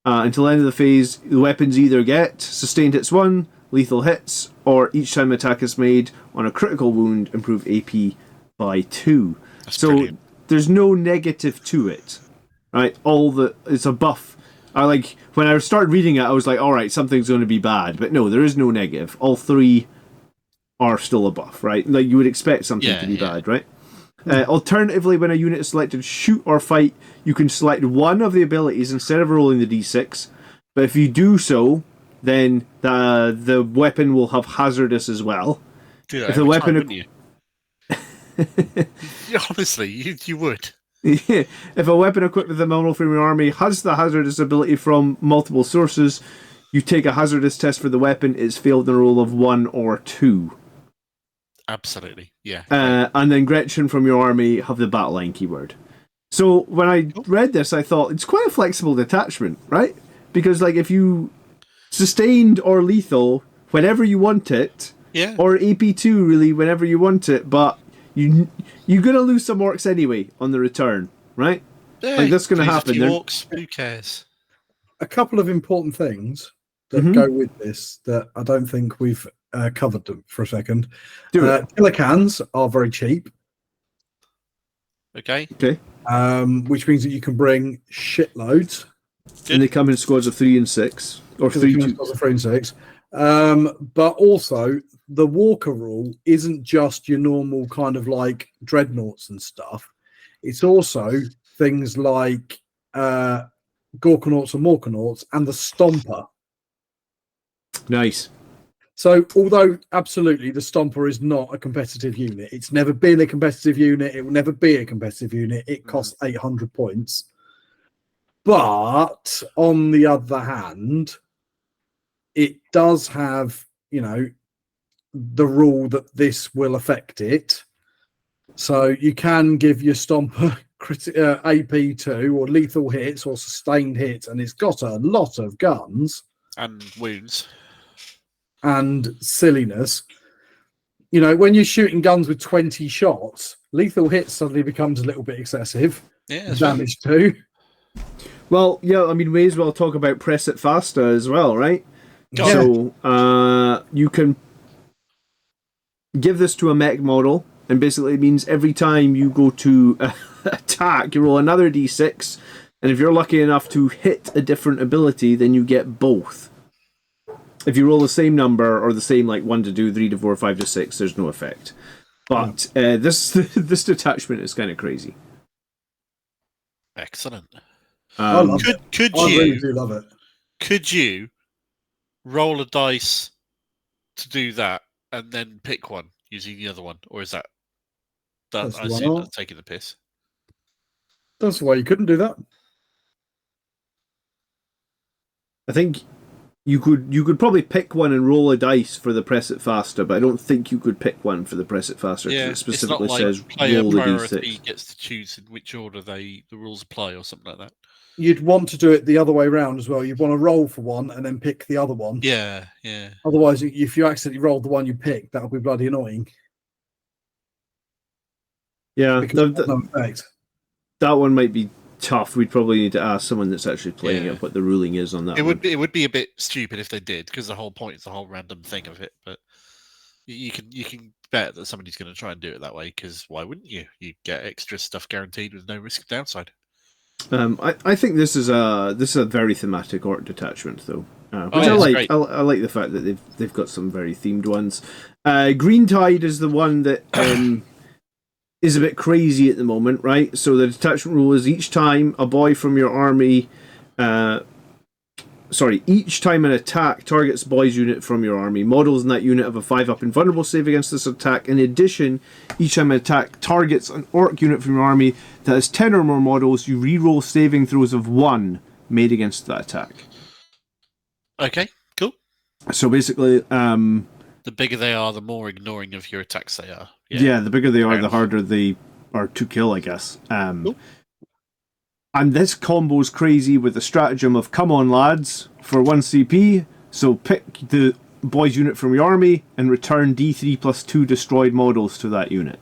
Until the end of the phase, the weapons either get sustained hits 1, lethal hits, or each time attack is made on a critical wound, improve AP by 2. That's so brilliant. There's no negative to it, right? It's a buff. When I started reading it, I was like, all right, something's going to be bad, but no, there is no negative. All 3 are still a buff, right? Like you would expect something to be bad, right? Alternatively, when a unit is selected shoot or fight, you can select one of the abilities instead of rolling the d6. But if you do so, then the weapon will have hazardous as well. Do that if the weapon, time, wouldn't you? Honestly, you would. If a weapon equipped with the model from your army has the hazardous ability from multiple sources, you take a hazardous test for the weapon. It's failed in a roll of 1 or 2. Absolutely, yeah. And then Gretchen from your army have the battle line keyword. So when I read this, I thought it's quite a flexible detachment, right? Because if you sustained or lethal whenever you want it, or AP2 really whenever you want it, but you're gonna lose some orcs anyway on the return, right? Yeah, that's gonna happen. Orcs, who cares? A couple of important things that go with this that I don't think we've covered them for a second. Killer cans are very cheap. Okay. Which means that you can bring shitloads. Good. And they come in squads of 3 and 6, or 3 and 6. But also, the Walker rule isn't just your normal kind of dreadnoughts and stuff. It's also things like Gorkanauts and Morkanauts and the Stomper. Nice. So, although absolutely the Stomper is not a competitive unit, it's never been a competitive unit. It will never be a competitive unit. It costs 800 points. But on the other hand, it does have, the rule that this will affect it. So you can give your Stomper AP2 or lethal hits or sustained hits, and it's got a lot of guns. And wounds. And silliness. When you're shooting guns with 20 shots, lethal hits suddenly becomes a little bit excessive. Yeah, damage too. Well, yeah, I mean, we may as well talk about Press It Fasta as well, right? Yeah. So you can give this to a mech model, and basically it means every time you go to attack, you roll another d6, and if you're lucky enough to hit a different ability, then you get both. If you roll the same number, or the same 1 to 2, 3 to 4, 5 to 6, there's no effect. But this detachment is kind of crazy. Excellent. I really do love it. Could you roll a dice to do that and then pick one using the other one, or is that I assume that's taking the piss? That's why you couldn't do that. I think you could probably pick one and roll a dice for the Press It Faster, but I don't think you could pick one for the Press It Faster because it specifically says roll the d6. He gets to choose in which order the rules apply or something like that. You'd want to do it the other way around as well. You'd want to roll for one and then pick the other one. Yeah. Otherwise, if you accidentally rolled the one you picked, that'll be bloody annoying. Yeah, that one might be tough. We'd probably need to ask someone that's actually playing it what the ruling is on that. It would be a bit stupid if they did, because the whole point is the whole random thing of it. But you can bet that somebody's going to try and do it that way, because why wouldn't you? You get extra stuff guaranteed with no risk of downside. I think this is a very thematic orc detachment though, which I like. I like the fact that they've got some very themed ones. Green Tide is the one that is a bit crazy at the moment, right? So the detachment rule is each time a boy from your army, each time an attack targets a boy's unit from your army, models in that unit have a 5+ invulnerable save against this attack. In addition, each time an attack targets an orc unit from your army that has 10 or more models, you reroll saving throws of 1 made against that attack. Okay, cool. So basically, the bigger they are, the more ignoring of your attacks they are. Yeah, the bigger they are, the harder they are to kill, I guess. Cool. And this combo's crazy with the stratagem of come on lads for 1 CP. So pick the boys unit from your army and return D3+2 destroyed models to that unit.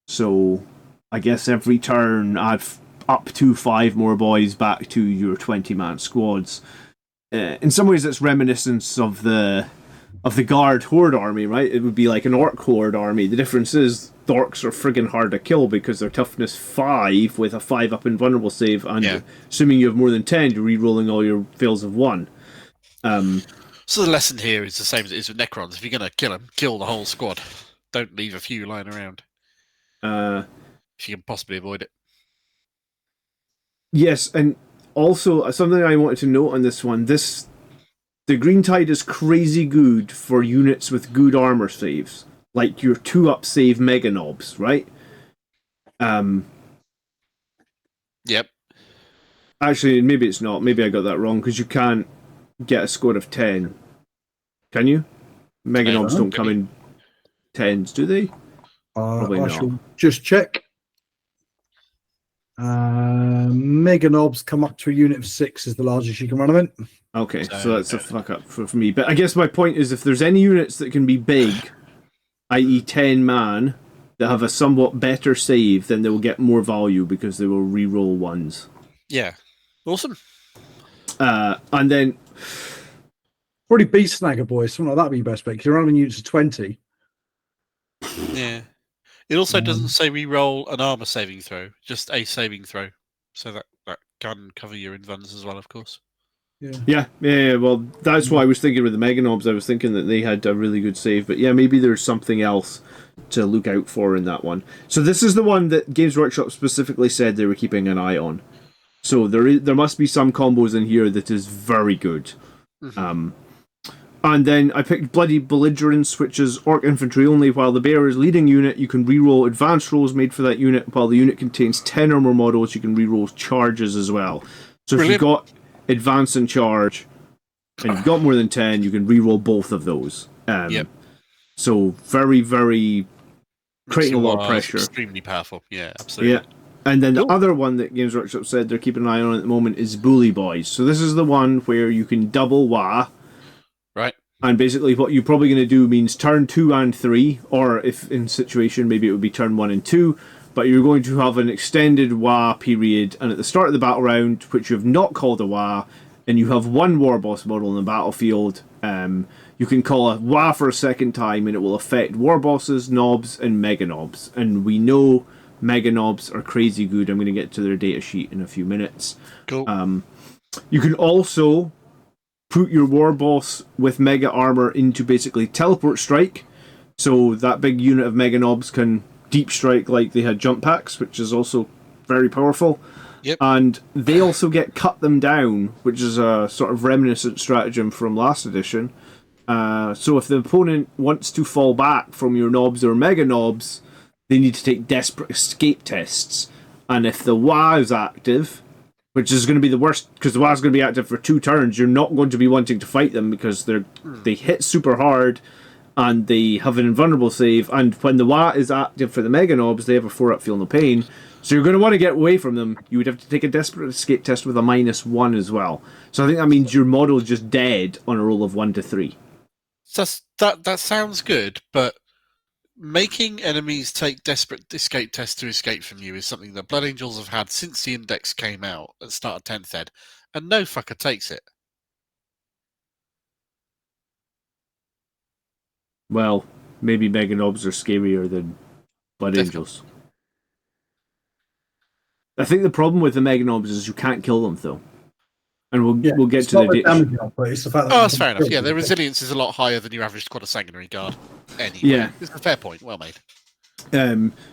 So I guess every turn add up to 5 more boys back to your 20-man squads. in some ways it's reminiscent of the guard horde army, right? It would be like an orc horde army. The difference is the orcs are friggin' hard to kill because they're toughness 5 with a 5 up invulnerable save, and assuming you have more than 10, you're re-rolling all your fails of 1. So the lesson here is the same as it is with Necrons. If you're going to kill them, kill the whole squad. Don't leave a few lying around. If you can possibly avoid it. Yes, and also something I wanted to note on this one, the Green Tide is crazy good for units with good armor saves. Like your 2-up save Mega Nobs, right? Yep. Actually, maybe it's not. Maybe I got that wrong, because you can't get a score of 10. Can you? Mega Nobs don't come in 10s, do they? Probably I not. shall just check. Mega Nobs come up to a unit of 6 is the largest you can run them in. Okay, so that's a fuck up for me. But I guess my point is, if there's any units that can be big, i.e. 10 man, that have a somewhat better save, then they will get more value because they will re-roll 1s. Yeah. Awesome. And then... Probably Beast Snagger, boys. Something like that would be your best bet, because you're running units of 20. Yeah. It also doesn't say re-roll an armor saving throw, just a saving throw. So that can cover your invulns as well, of course. Yeah. Well, that's what I was thinking with the Mega Nobs. I was thinking that they had a really good save, but yeah, maybe there's something else to look out for in that one. So this is the one that Games Workshop specifically said they were keeping an eye on. So there must be some combos in here that is very good. Mm-hmm. And then I picked Bloody Belligerence, which is Orc Infantry only. While the bearer's leading unit, you can reroll advanced rolls made for that unit. While the unit contains 10 or more models, you can reroll charges as well. So if you've got advance and charge, and you've got more than 10, you can reroll both of those. So very, very creating a lot of pressure. Extremely powerful. Yeah, absolutely. Yeah. And then the other one that Games Workshop said they're keeping an eye on at the moment is Bully Boys. So this is the one where you can double Waaagh. Right. And basically what you're probably going to do means turn 2 and 3, or if in situation maybe it would be turn 1 and 2, but you're going to have an extended Waaagh period, and at the start of the battle round, which you have not called a Waaagh, and you have one war boss model in the battlefield, you can call a Waaagh for a second time, and it will affect war bosses, Nobs, and Mega Nobs. And we know Mega Nobs are crazy good. I'm going to get to their data sheet in a few minutes. Cool. You can also put your war boss with mega armor into basically teleport strike, so that big unit of Mega Nobs can deep strike like they had jump packs, which is also very powerful. Yep. And they also get cut them down, which is a sort of reminiscent stratagem from last edition. So if the opponent wants to fall back from your Nobs or Mega Nobs, they need to take desperate escape tests. And if the Waaagh is active, which is going to be the worst, because the Waaagh is going to be active for 2 turns, you're not going to be wanting to fight them because they hit super hard and they have an invulnerable save. And when the Waaagh is active for the Mega Nobs, they have a 4-up Feel No Pain. So you're going to want to get away from them. You would have to take a desperate escape test with a -1 as well. So I think that means your model is just dead on a roll of 1 to 3. That sounds good, but making enemies take desperate escape tests to escape from you is something that Blood Angels have had since the index came out at the start of 10th ed, and no fucker takes it. Well, maybe Mega Nobs are scarier than Blood Angels. I think the problem with the Mega Nobs is you can't kill them, though. And we'll get to the that's fair enough. Yeah, their resilience is a lot higher than your average squad of Sanguinary Guard. Anyway, yeah, it's a fair point. Well made.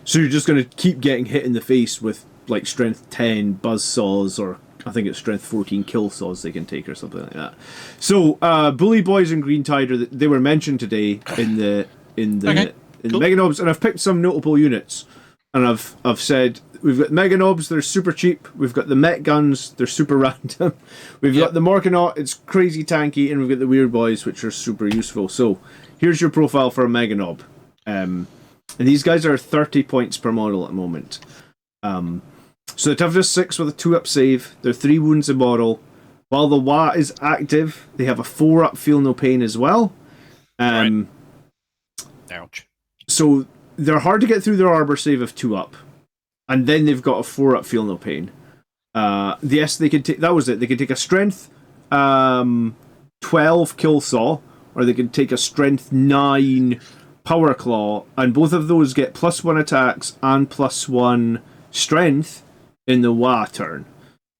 So you're just going to keep getting hit in the face with like strength 10 buzz saws, or I think it's strength 14 kill saws they can take, or something like that. So Bully Boys and Green Tide they were mentioned today in the cool. Mega Nobs, and I've picked some notable units, and I've said. We've got Mega Nobs, they're super cheap. We've got the Met Guns, they're super random. We've got the Morkanaut, it's crazy tanky. And we've got the Weird Boys, which are super useful. So, here's your profile for a Mega Nob. And these guys are 30 points per model at the moment. So, the toughness 6 with a 2-up save. They're 3 wounds a model. While the Waaagh is active, they have a 4-up Feel No Pain as well. Ouch. So, they're hard to get through their armor save of 2-up. And then they've got a 4-up Feel No Pain. Yes, they can take. That was it. They can take a strength, 12 kill saw, or they can take a strength 9 power claw, and both of those get +1 attacks and +1 strength in the Waaagh turn.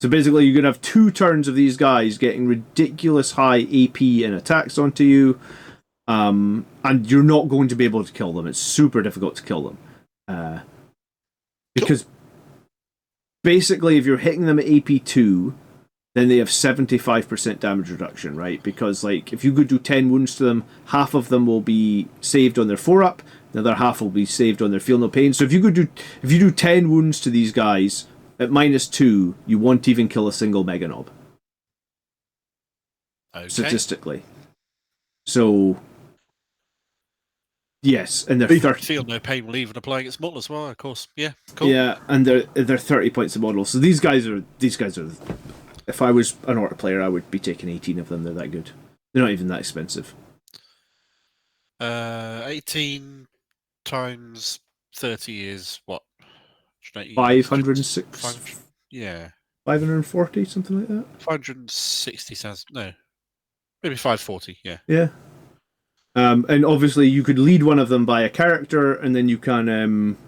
So basically, you're going to have 2 turns of these guys getting ridiculous high AP and attacks onto you, and you're not going to be able to kill them. It's super difficult to kill them. Because basically, if you're hitting them at AP 2, then they have 75% damage reduction, right? Because like if you could do 10 wounds to them, half of them will be saved on their 4-up, the other half will be saved on their feel no pain. So if you do 10 wounds to these guys at -2, you won't even kill a single Mega Nob. Okay. Statistically. So yes, and they're 30. Feel no pain will even apply against model as well, of course. Yeah, cool. Yeah, and they're 30 points a model. So these guys are. If I was an Orc player, I would be taking 18 of them. They're that good. They're not even that expensive. 18 times 30 is what? 506. Yeah. 540, something like that. 560 sounds maybe 540. Yeah. Yeah. And obviously you could lead one of them by a character, and then you can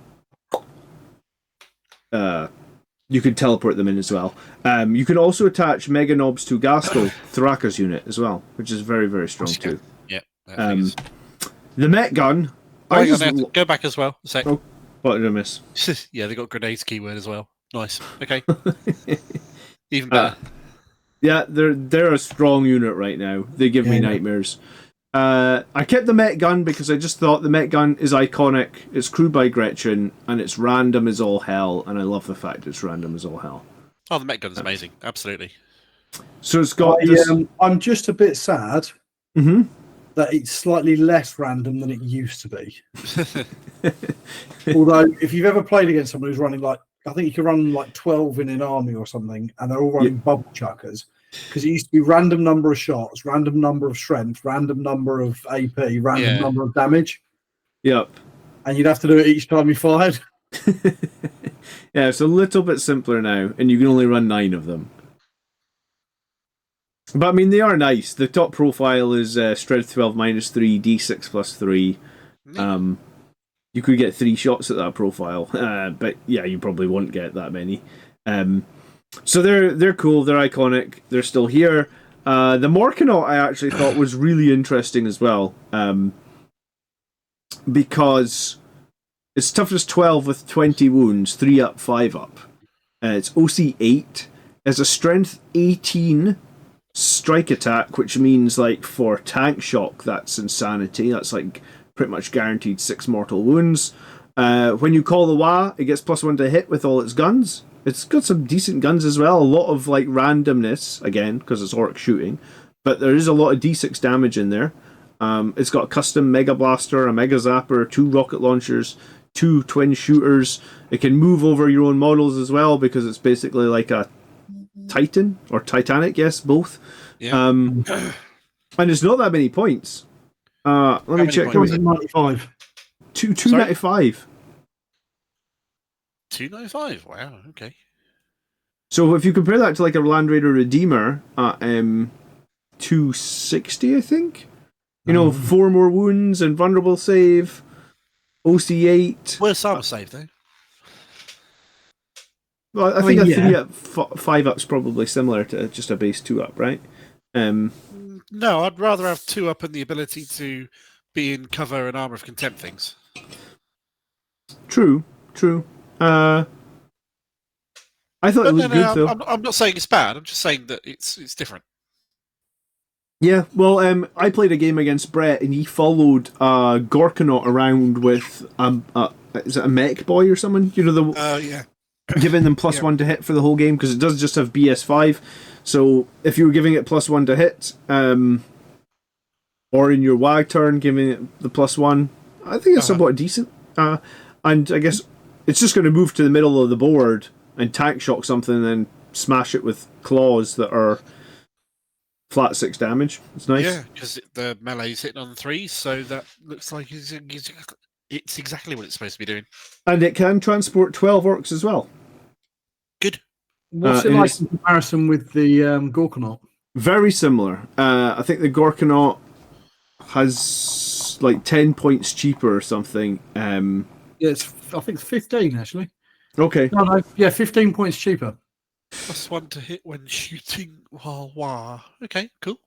you could teleport them in as well. You can also attach Mega Nobs to Gaskell, Thraka's unit as well, which is very, very strong too. Yeah. The Met Gun. Go back as well. Oh, what did I miss? Yeah, they got grenades keyword as well. Nice. Okay. Even better. Yeah, they're a strong unit right now. They give me nightmares. I kept the Met Gun because I just thought the Met Gun is iconic. It's crewed by Gretchen, and it's random as all hell, and I love the fact it's random as all hell. Oh, the Met Gun's amazing. Absolutely. So it's got I'm just a bit sad that it's slightly less random than it used to be. Although, if you've ever played against someone who's running I think you can run 12 in an army or something, and they're all running bubble chuckers. Because it used to be random number of shots, random number of strength, random number of AP, random number of damage. Yep. And you'd have to do it each time you fired. Yeah, it's a little bit simpler now, and you can only run 9 of them. But I mean, they are nice. The top profile is strength 12 -3, D6 +3. You could get 3 shots at that profile, but yeah, you probably won't get that many. So they're cool, they're iconic, they're still here. The Morkanaut I actually thought was really interesting as well, because it's toughness 12 with 20 wounds, 3-up, 5-up. It's OC 8. It's a strength 18 strike attack, which means for tank shock, that's insanity. That's pretty much guaranteed 6 mortal wounds. When you call the Waaagh, it gets +1 to hit with all its guns. It's got some decent guns as well. A lot of randomness, again, because it's Orc shooting. But there is a lot of D6 damage in there. It's got a custom Mega Blaster, a Mega Zapper, 2 rocket launchers, 2 twin shooters. It can move over your own models as well, because it's basically like a Titan, or Titanic, yes, both. Yeah. And it's not that many points. Let me check. 295. 295. 295. Wow. Okay. So if you compare that to a Land Raider Redeemer at 260, I think. 4 more wounds and vulnerable save. OC 8. Where's armor save though? Well, I think a 3-up, 5-up's probably similar to just a base 2-up, right? No, I'd rather have 2-up and the ability to be in cover and armor of contempt things. True. I thought it was good though. I'm not saying it's bad. I'm just saying that it's different. Yeah, well, I played a game against Brett, and he followed Gorkanaut around with is it a mech boy or someone? Giving them +1 to hit for the whole game, because it does just have BS5. So if you were giving it +1 to hit, or in your Waaagh turn giving it the +1, I think it's somewhat decent. And I guess it's just going to move to the middle of the board and tank shock something and then smash it with claws that are flat 6 damage. It's nice. Yeah, because the melee's hitting on 3, so that looks like it's exactly what it's supposed to be doing. And it can transport 12 orcs as well. Good. What's it like in comparison with the Gorkanaut? Very similar. I think the Gorkanaut has like 10 points cheaper or something. Yeah, I think it's 15 actually. Okay. No, yeah, 15 points cheaper. +1 to hit when shooting while Waaagh. Okay, cool.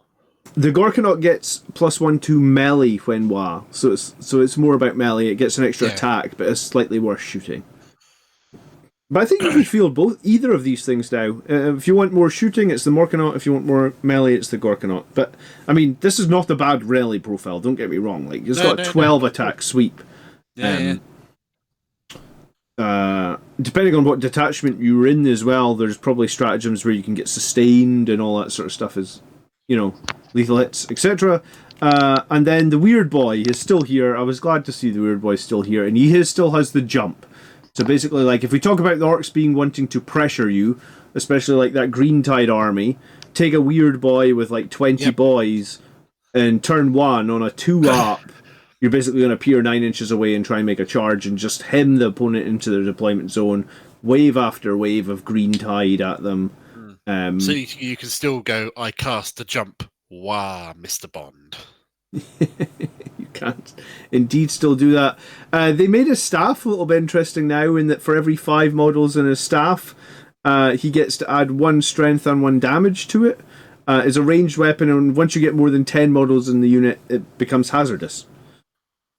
The Gorkanaut gets +1 to melee when Waaagh, so it's more about melee. It gets an extra attack, but it's slightly worse shooting. But I think you can field either of these things now. If you want more shooting, it's the Morkanaut. If you want more melee, it's the Gorkanaut. But I mean, this is not a bad rally profile. Don't get me wrong. Like it's got a 12 attack sweep. Depending on what detachment you were in as well, there's probably stratagems where you can get sustained and all that sort of stuff as, lethal hits, etc. And then the Weird Boy is still here. I was glad to see the Weird Boy still here, and he still has the jump. So basically, like, if we talk about the Orcs wanting to pressure you, especially like that Green Tide army, take a Weird Boy with like 20 boys, and turn 1 on a 2-up, you're basically going to appear 9 inches away and try and make a charge and just hem the opponent into their deployment zone, wave after wave of Green Tide at them. So you can still go, I cast the jump. Waaagh, Mr. Bond. You can't indeed still do that. They made his staff a little bit interesting now in that for every 5 models in his staff, he gets to add 1 strength and 1 damage to it. It's a ranged weapon, and once you get more than 10 models in the unit, it becomes hazardous.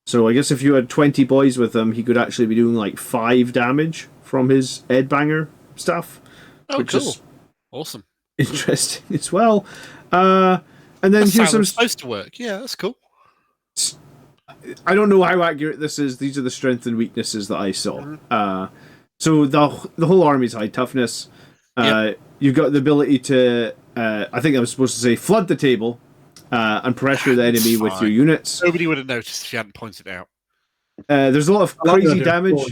So I guess if you had 20 boys with him, he could actually be doing like 5 damage from his Edbanger staff. Oh, which cool. Is awesome. Interesting as well. And then here's some supposed to work. Yeah, that's cool. I don't know how accurate this is. These are the strengths and weaknesses that I saw. So the whole army's high toughness. You've got the ability to, I think I was supposed to say, flood the table and pressure the enemy with your units. Nobody would have noticed if you hadn't pointed it out. There's a lot of crazy damage.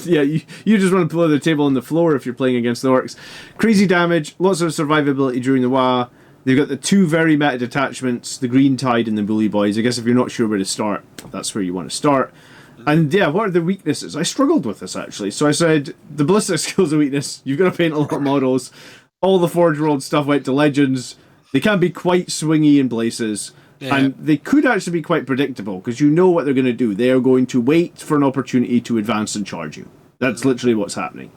Yeah, you just want to blow the table on the floor if you're playing against the Orcs. Crazy damage, lots of survivability during the Waaagh. They've got the 2 very meta detachments, the Green Tide and the Bully Boys. I guess if you're not sure where to start, that's where you want to start. And yeah, what are the weaknesses? I struggled with this actually. So I said, the ballistic skill's a weakness. You've got to paint a lot of models. All the Forge World stuff went to Legends. They can be quite swingy in places. Yeah. And they could actually be quite predictable because you know what they're going to do. They are going to wait for an opportunity to advance and charge you. That's literally what's happening.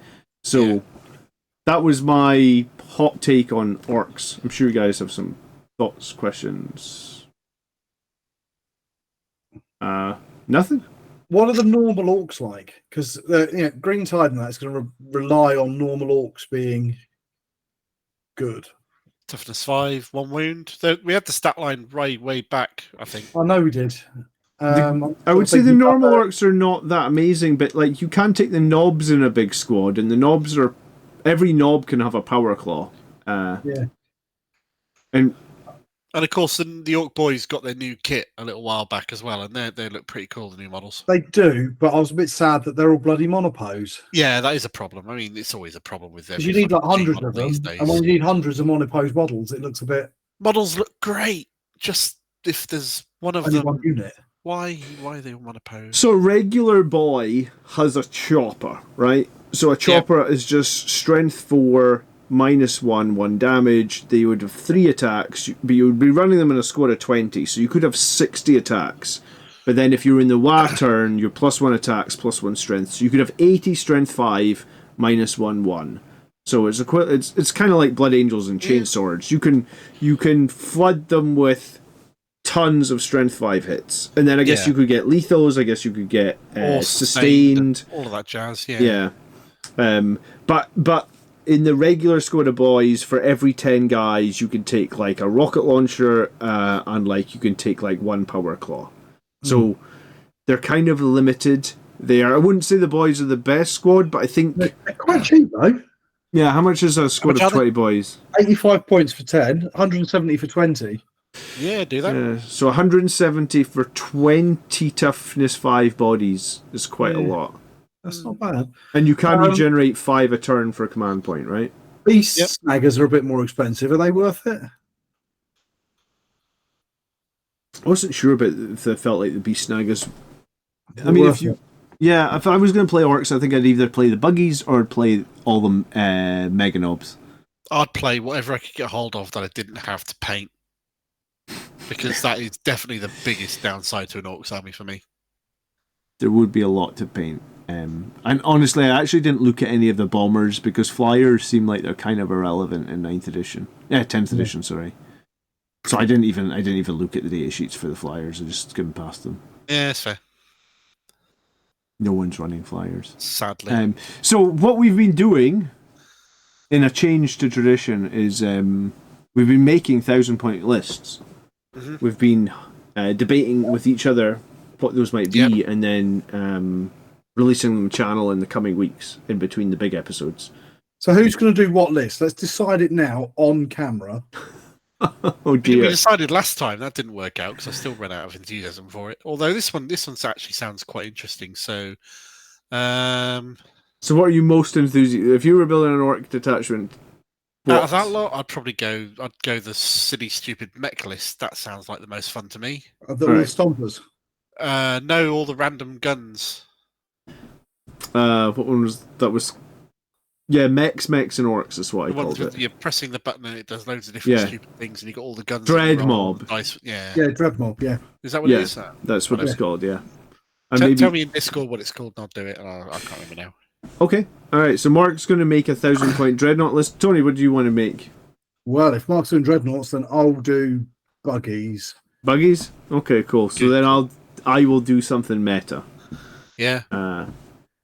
So that was my hot take on Orcs. I'm sure you guys have some thoughts, questions. Nothing? What are the normal Orcs like? Because Green Tide and that's going to rely on normal Orcs being good. Toughness 5, 1 wound. We had the stat line way back, I think. I know we did. I would say the normal Orcs are not that amazing, but like you can take the Nobs in a big squad, and the Nobs are every Nob can have a power claw. And of course, the Orc boys got their new kit a little while back as well, and they look pretty cool, the new models. They do, but I was a bit sad that they're all bloody monopose. Yeah, that is a problem. I mean, it's always a problem with them. Because you need like hundreds of them, and when you need hundreds of monopose models, it looks a bit... Models look great, just if there's one of only them... one unit. Why are they monopose? So regular boy has a chopper, right? So a chopper is just strength 4... -1 damage. They would have 3 attacks, but you would be running them in a squad of 20, so you could have 60 attacks. But then if you're in the Waaagh turn, you're +1 attacks, +1 strength. So you could have 80 strength 5, -1. So it's kind of like Blood Angels and Chainswords. You can flood them with tons of strength 5 hits, and then I guess you could get lethals. I guess you could get sustained, all of that jazz. But in the regular squad of boys, for every 10 guys, you can take like a rocket launcher, and like you can take like 1 power claw. So they're kind of limited. I wouldn't say the boys are the best squad, but I think they're quite cheap though. Yeah, how much is a squad of 20 boys? 85 points for 10, 170 for 20. Yeah, do that. So 170 for 20 toughness 5 bodies is quite a lot. That's not bad. And you can regenerate 5 a turn for a command point, right? Beast snaggers are a bit more expensive. Are they worth it? I wasn't sure about if they felt like the beast snaggers. I mean, if I was going to play Orcs, I think I'd either play the buggies or play all the Mega Nobs. I'd play whatever I could get hold of that I didn't have to paint, because that is definitely the biggest downside to an Orcs army for me. There would be a lot to paint. And honestly, I actually didn't look at any of the bombers because flyers seem like they're kind of irrelevant in 9th edition. 10th edition, sorry. So I didn't even look at the data sheets for the flyers. I just skimmed past them. Yeah, that's fair. No one's running flyers, sadly. So what we've been doing, in a change to tradition, is we've been making 1,000-point lists. Mm-hmm. We've been debating with each other what those might be, and then releasing them on the channel in the coming weeks in between the big episodes. So who's going to do what list? Let's decide it now on camera. Oh dear! We decided last time that didn't work out because I still ran out of enthusiasm for it. Although this one actually sounds quite interesting. So, so what are you most enthusiastic? If you were building an orc detachment, out of that lot, I'd go the silly, stupid mech list. That sounds like the most fun to me. Are the stompers? No, all the random guns. What one was that? Was mechs, and orcs is what I called it. You're pressing the button and it does loads of different stupid things, and you got all the guns. Dread mob. Dread mob. Yeah. Is that what it is? That's what it's called. Yeah. Tell me in Discord what it's called, and I'll do it. I can't remember now. Okay. All right. So Mark's going to make a 1,000-point dreadnought list. Tony, what do you want to make? Well, if Mark's doing dreadnoughts, then I'll do buggies. Buggies? Okay, cool. So then I will do something meta. Yeah.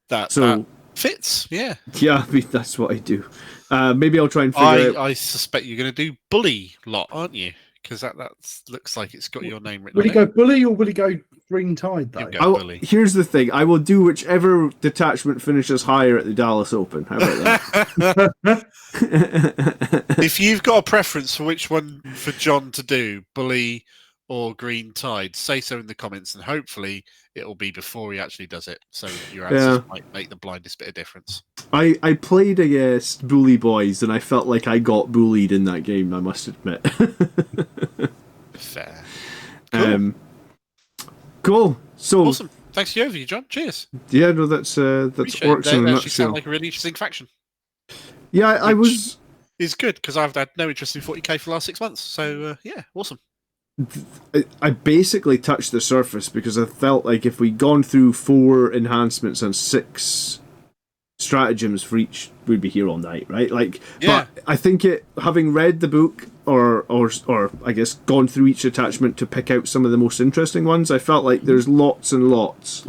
That fits. Yeah. Yeah, I mean, that's what I do. Maybe I'll try and figure out. I suspect you're going to do bully lot, aren't you? Because that looks like it's got your name written. Will he go bully or will he go green tide though? Bully. Here's the thing: I will do whichever detachment finishes higher at the Dallas Open. How about that? If you've got a preference for which one for John to do, bully or green tide, say so in the comments, and hopefully it'll be before he actually does it, so your answers might make the blindest bit of difference. I played against bully boys, and I felt like I got bullied in that game, I must admit. Fair. Cool. So awesome. Thanks for your overview, John. Cheers. Yeah, no, that's Orcs in a nutshell. Sound like a really interesting faction. Yeah, I was. Is good because I've had no interest in 40k for the last 6 months. So awesome. I basically touched the surface because I felt like if we'd gone through 4 enhancements and 6 stratagems for each, we'd be here all night, right? But I think having read the book or I guess gone through each attachment to pick out some of the most interesting ones, I felt like there's lots and lots.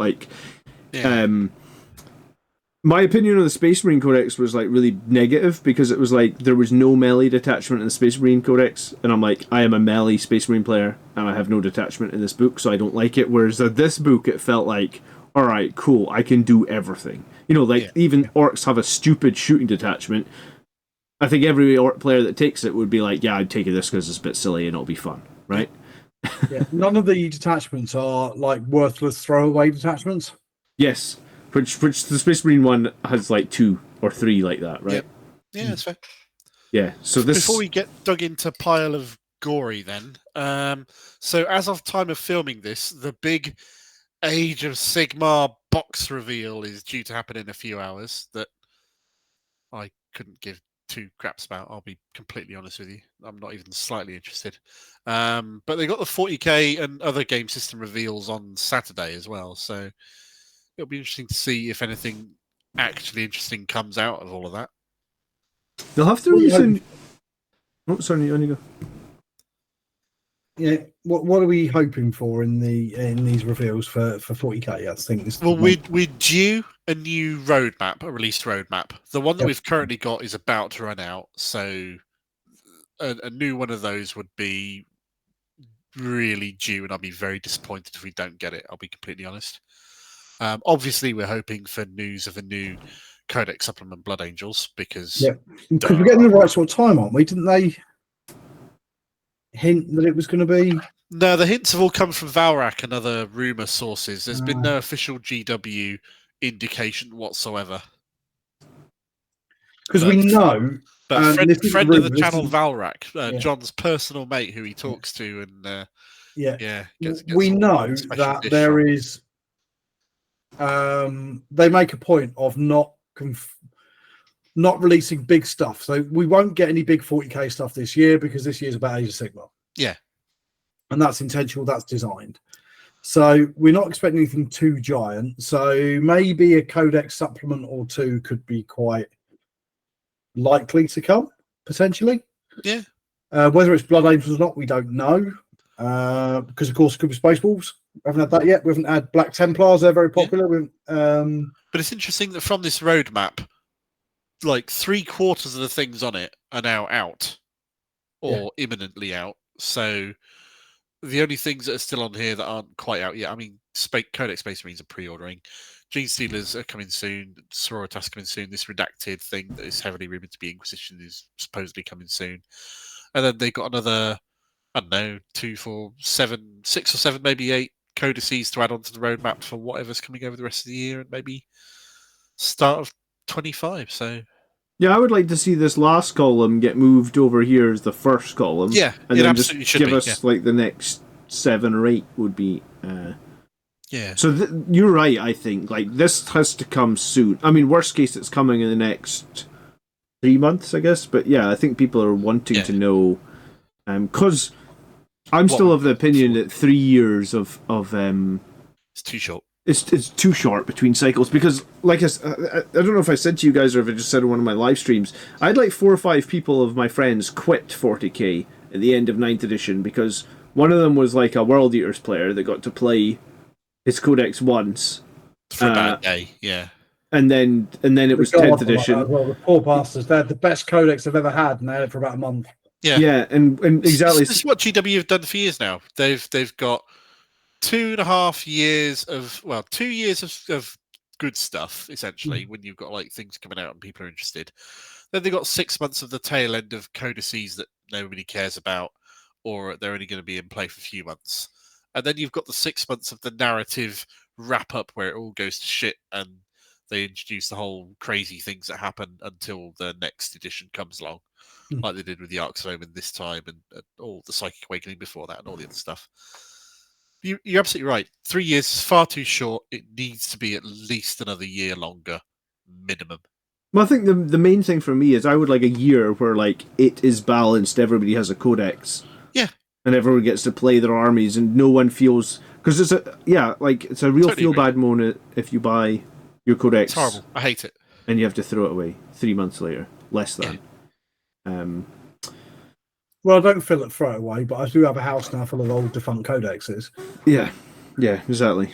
My opinion on the Space Marine Codex was really negative because it was there was no melee detachment in the Space Marine Codex, and I'm I am a melee Space Marine player and I have no detachment in this book, so I don't like it. Whereas this book, it felt all right, cool, I can do everything. Even Orcs have a stupid shooting detachment. I think every Orc player that takes it would be I'd take this because it's a bit silly and it'll be fun, right? Yeah. None of the detachments are worthless throwaway detachments. Yes. Which the Space Marine one has 2 or 3 like that, right? Yep. Yeah, that's fair. Yeah. So before we get dug into pile of gory, then. So as of time of filming this, the big Age of Sigmar box reveal is due to happen in a few hours. That I couldn't give 2 craps about. I'll be completely honest with you. I'm not even slightly interested. But they got the 40k and other game system reveals on Saturday as well. So it'll be interesting to see if anything actually interesting comes out of all of that. They'll have to release Oh, sorry, on you go. Yeah, what are we hoping for in these reveals for 40k? I think this. Well, we're due a new roadmap, a released roadmap. The one that we've currently got is about to run out, so a new one of those would be really due, and I'll be very disappointed if we don't get it. I'll be completely honest. Obviously, we're hoping for news of a new Codex supplement, Blood Angels, because we're getting the right sort of time, aren't we? Didn't they hint that it was going to be? No, the hints have all come from Valrak and other rumor sources. There's been no official GW indication whatsoever. Because we know, but friend of the channel, Valrak, John's personal mate, who he talks to, and gets we know that there is. They make a point of not not releasing big stuff. So we won't get any big 40k stuff this year because this year's about Age of Sigmar. Yeah. And that's intentional, that's designed. So we're not expecting anything too giant. So maybe a codex supplement or two could be quite likely to come, potentially. Yeah. Whether it's Blood Angels or not, we don't know. Because, of course, it could be Space Wolves. We haven't had that yet. We haven't had Black Templars. They're very popular. Yeah. But it's interesting that from this roadmap, like 3/4 of the things on it are now out or imminently out. So the only things that are still on here that aren't quite out yet, I mean, Codex Space Marines are pre-ordering. Gene Stealers are coming soon. Sororitas coming soon. This redacted thing that is heavily rumored to be Inquisition is supposedly coming soon. And then they got another, I don't know, 2, 4, 7, 6 or 7, maybe 8 codices to add onto the roadmap for whatever's coming over the rest of the year and maybe start of 25. So yeah, I would like to see this last column get moved over here as the first column. Yeah, and it then absolutely just should give be, us like the next 7 or 8 would be. Yeah. So you're right. I think like this has to come soon. I mean, worst case, it's coming in the next 3 months, I guess. But yeah, I think people are wanting to know, because I'm still of the opinion that 3 years of it's too short. It's too short between cycles, because like I don't know if I said to you guys or if I just said on one of my live streams, I had like 4 or 5 people of my friends quit 40k at the end of 9th edition because one of them was like a World Eaters player that got to play his codex once for a bad day, yeah. And then it was 10th edition. Like well, the poor bastards, they had the best codex they've ever had, and they had it for about a month. Yeah, and exactly. This is what GW have done for years now. They've got 2.5 years of 2 years of good stuff essentially when you've got like things coming out and people are interested. Then they've got 6 months of the tail end of codices that nobody cares about, or they're only going to be in play for a few months. And then you've got the 6 months of the narrative wrap up where it all goes to shit and they introduce the whole crazy things that happen until the next edition comes along, like they did with the Arks of Omen this time and all the Psychic Awakening before that and all the other stuff. You're absolutely right. 3 years is far too short. It needs to be at least another year longer, minimum. Well, I think the main thing for me is I would like a year where like it is balanced, everybody has a codex. Yeah. And everyone gets to play their armies, and no one feels because it's a real totally bad moment if you buy your codex. It's horrible. I hate it. And you have to throw it away 3 months later, less than. Yeah. Well, I don't feel it throw it away, but I do have a house now full of old defunct codexes. Yeah, exactly.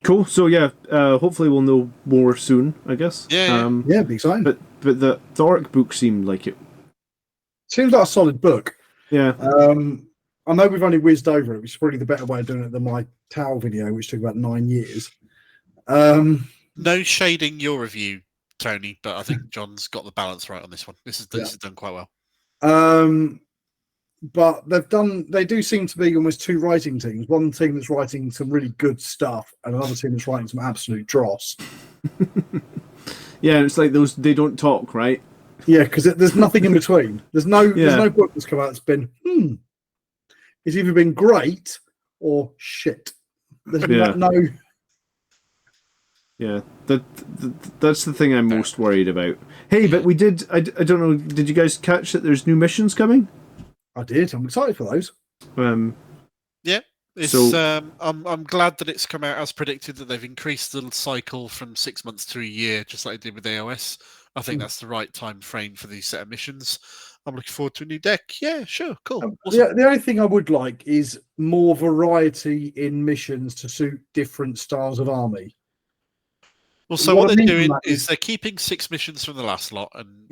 Cool. So yeah, hopefully we'll know more soon, I guess. Yeah. It'd be exciting. But the Orc book seemed like it. Seems like a solid book. Yeah. I know we've only whizzed over it, which is probably the better way of doing it than my Tau video, which took about 9 years. No shading your review, Tony, but I think John's got the balance right on this one. This is done quite well. But they do seem to be almost 2 writing teams. One team that's writing some really good stuff, and another team that's writing some absolute dross. Yeah, it's like they don't talk, right? Yeah, because there's nothing in between. There's no book that's come out that's been It's either been great or shit. There's no. Yeah, that's the thing I'm most worried about. Hey, but we did. I don't know. Did you guys catch that? There's new missions coming. I did. I'm excited for those. Yeah, it's. I'm glad that it's come out as predicted. That they've increased the cycle from 6 months to a year, just like they did with AOS. I think that's the right time frame for these set of missions. I'm looking forward to a new deck. Yeah, sure, cool. Awesome. The only thing I would like is more variety in missions to suit different styles of army. Well, so what they're doing is they're keeping 6 missions from the last lot and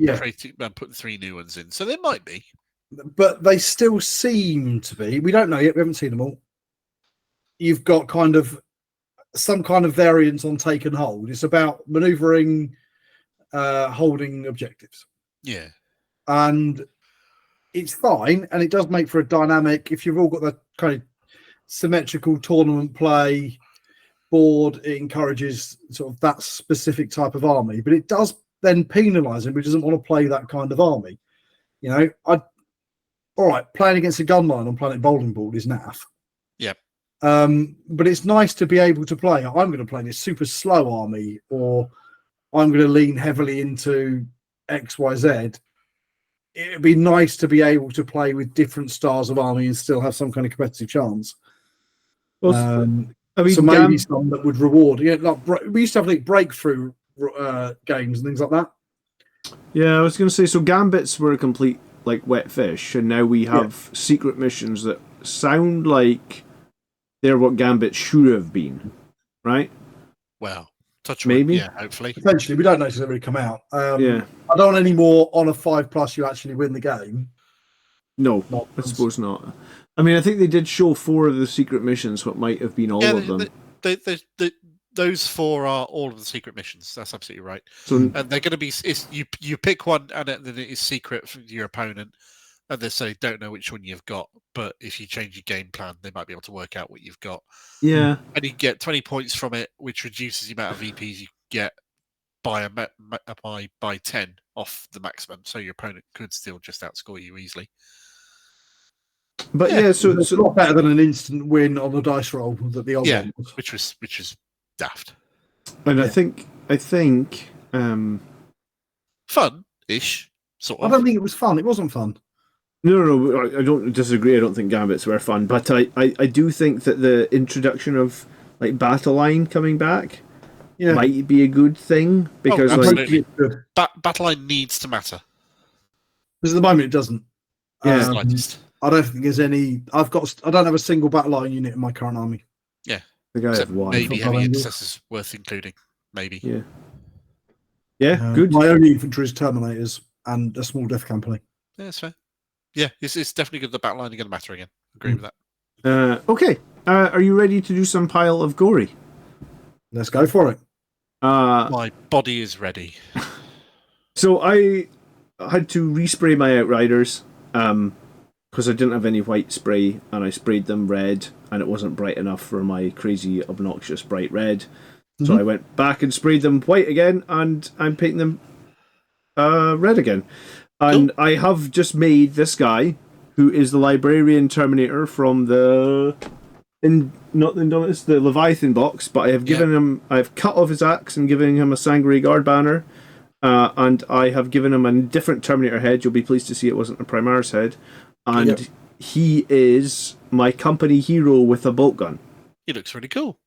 putting 3 new ones in. So there might be. But they still seem to be. We don't know yet. We haven't seen them all. You've got some kind of variance on take and hold. It's about maneuvering, holding objectives. Yeah. And it's fine, and it does make for a dynamic. If you've all got the kind of symmetrical tournament play board, it encourages sort of that specific type of army. But it does then penalise him who doesn't want to play that kind of army. You know, all right, playing against a gunline on Planet Bowling Ball is naff. Yep. But it's nice to be able to play. I'm going to play this super slow army, or I'm going to lean heavily into XYZ. It'd be nice to be able to play with different styles of army and still have some kind of competitive chance. Well, I mean, so maybe some that would reward. Yeah, like we used to have like breakthrough games and things like that. Yeah, I was going to say, so Gambits were a complete like wet fish, and now we have secret missions that sound like they're what Gambits should have been, right? Well, maybe, yeah, hopefully. Potentially, we don't know until they come out. Yeah, I don't want any more on a 5+. You actually win the game. No, I suppose not. I mean, I think they did show 4 of the secret missions, what might have been all of them. Those 4 are all of the secret missions. That's absolutely right. So, and they're going to be you pick one, and then it is secret from your opponent, and they say don't know which one you've got. But if you change your game plan, they might be able to work out what you've got. Yeah, and you get 20 points from it, which reduces the amount of VPs you get by by 10 off the maximum. So your opponent could still just outscore you easily. But so it's a lot better than an instant win on the dice roll that the old one was. which was daft. And I think fun-ish sort of. I don't think it was fun. It wasn't fun. No, I don't disagree. I don't think Gambits were fun, but I do think that the introduction of like Battle Line coming back might be a good thing because Battle Line needs to matter. Because at the moment it doesn't. Yeah. I don't think there's any. I don't have a single battle line unit in my current army. Yeah, I think I have one. Maybe heavy intercessors worth including. Maybe. Yeah, good. My only infantry is Terminators and a small death company. Yeah, that's fair. Yeah, it's definitely good. The battle line are going to matter again. Agree with that. Okay. Are you ready to do some pile of gory? Let's go for it. My body is ready. So I had to respray my Outriders. Because I didn't have any white spray, and I sprayed them red, and it wasn't bright enough for my crazy, obnoxious bright red. So I went back and sprayed them white again, and I'm painting them red again. And I have just made this guy, who is the Librarian Terminator from the Leviathan box, but I have given him, I've cut off his axe and given him a Sanguinary Guard banner, and I have given him a different Terminator head. You'll be pleased to see it wasn't a Primaris head. And he is my company hero with a bolt gun. He looks really cool.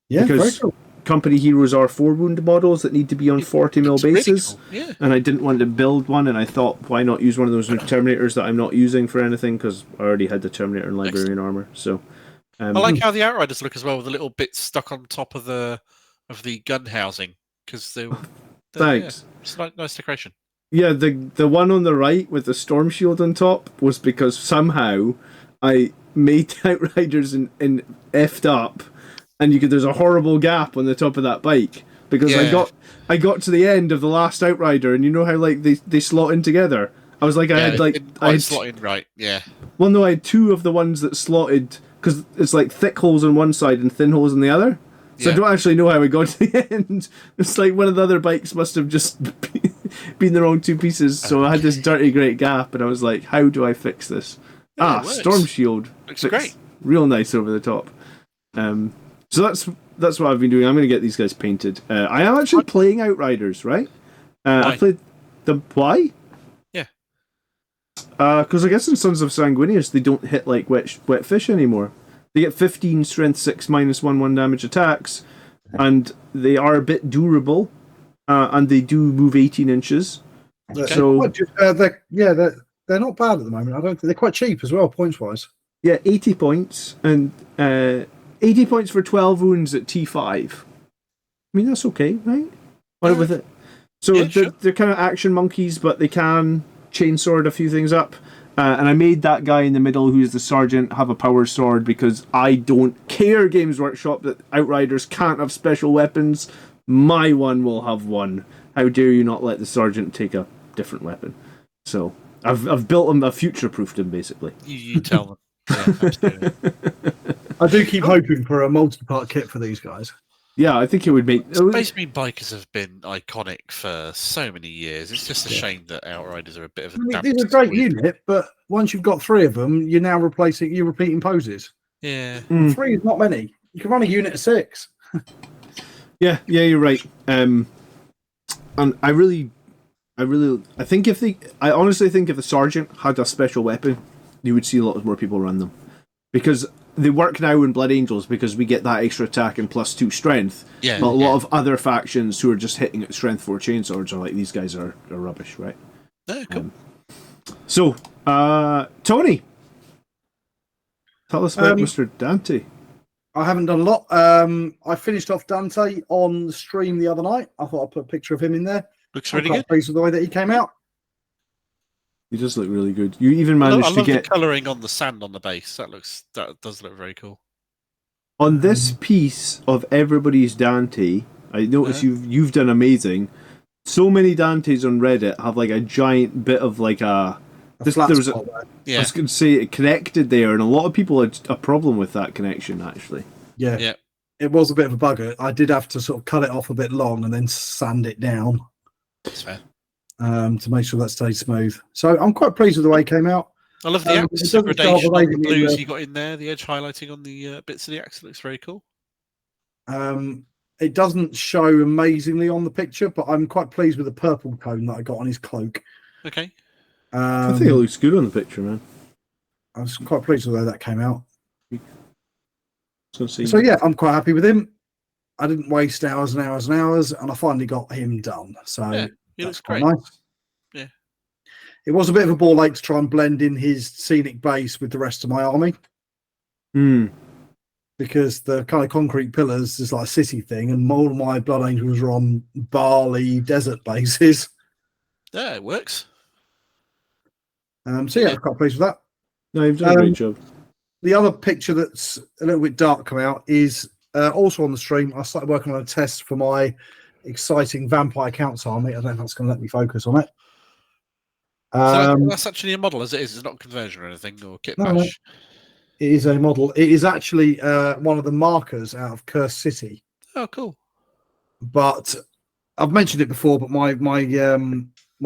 Yeah, because very cool. Company heroes are 4-wound models that need to be on 40mm bases. Really cool. And I didn't want to build one, and I thought, why not use one of those Terminators that I'm not using for anything, because I already had the Terminator and Librarian armor. So I like how the Outriders look as well, with a little bit stuck on top of the gun housing, because thanks. It's a nice decoration. Yeah, the one on the right with the storm shield on top was because somehow I made Outriders and effed up, and there's a horrible gap on the top of that bike because I got to the end of the last Outrider, and you know how like they slot in together. I was like, I had slot in right, yeah. Well, no, I had 2 of the ones that slotted because it's like thick holes on one side and thin holes on the other. So I don't actually know how we got to the end. It's like one of the other bikes must have just been the wrong 2 pieces. So I had this dirty great gap, and I was like, how do I fix this? Storm Shield. Looks great. Real nice over the top. So that's what I've been doing. I'm going to get these guys painted. I am actually playing Outriders, right? I played the... Why? Yeah. Because I guess in Sons of Sanguinius, they don't hit like wet fish anymore. They get 15 strength 6 -1/1 damage attacks, and they are a bit durable, and they do move 18 inches. Okay. So they're not bad at the moment. I don't think they're quite cheap as well, points wise. Yeah, 80 points and 80 points for 12 wounds at T5. I mean that's okay, right? With it. So they're kind of action monkeys, but they can chainsword a few things up. And I made that guy in the middle, who's the sergeant, have a power sword because I don't care, Games Workshop, that Outriders can't have special weapons. My one will have one. How dare you not let the sergeant take a different weapon? So I've built him, I've future-proofed him, basically. You tell them. Yeah, absolutely. I do keep hoping for a multi-part kit for these guys. Yeah, I think it would make... Space Marine bikers have been iconic for so many years. It's just a shame that Outriders are a bit of a... These are a great unit, but once you've got 3 of them, you're now repeating poses. Yeah. 3 is not many. You can run a unit of 6. Yeah, you're right. And I honestly think if the sergeant had a special weapon, you would see a lot more people run them, because they work now in Blood Angels because we get that extra attack and +2 strength. Yeah, but a lot of other factions who are just hitting at strength 4 chainswords are like, these guys are rubbish, right? No, cool. So, Tony, tell us about Mr. Dante. I haven't done a lot. I finished off Dante on the stream the other night. I thought I'd put a picture of him in there. Looks really good. Pleased with the way that he came out. He does look really good. You even managed to get the colouring on the sand on the base. That does look very cool. On this piece of everybody's Dante, I notice you've done amazing. So many Dantes on Reddit have like a giant bit of like I was going to say it connected there, and a lot of people had a problem with that connection actually. Yeah. It was a bit of a bugger. I did have to sort of cut it off a bit long and then sand it down. That's fair. To make sure that stayed smooth. So I'm quite pleased with the way it came out. I love the axe gradation on the blues you got in there. The edge highlighting on the bits of the axe looks very cool. It doesn't show amazingly on the picture, but I'm quite pleased with the purple tone that I got on his cloak. Okay. I think it looks good on the picture, man. I was quite pleased with the way that came out. So yeah, I'm quite happy with him. I didn't waste hours and hours and hours, and I finally got him done. So yeah, he looks great. Nice. Yeah. It was a bit of a ball ache to try and blend in his scenic base with the rest of my army. Because the kind of concrete pillars is like a city thing, and all of my Blood Angels are on barley desert bases. Yeah, it works. I'm quite pleased with that. No, you've done a great job. The other picture that's a little bit dark come out is also on the stream. I started working on a test for my exciting Vampire Counts army. I don't know if that's going to let me focus on it. So that's actually a model, as it is. It's not conversion or anything, or kit bash. No. It is a model. It is actually one of the markers out of Cursed City. Oh, cool. But I've mentioned it before, but my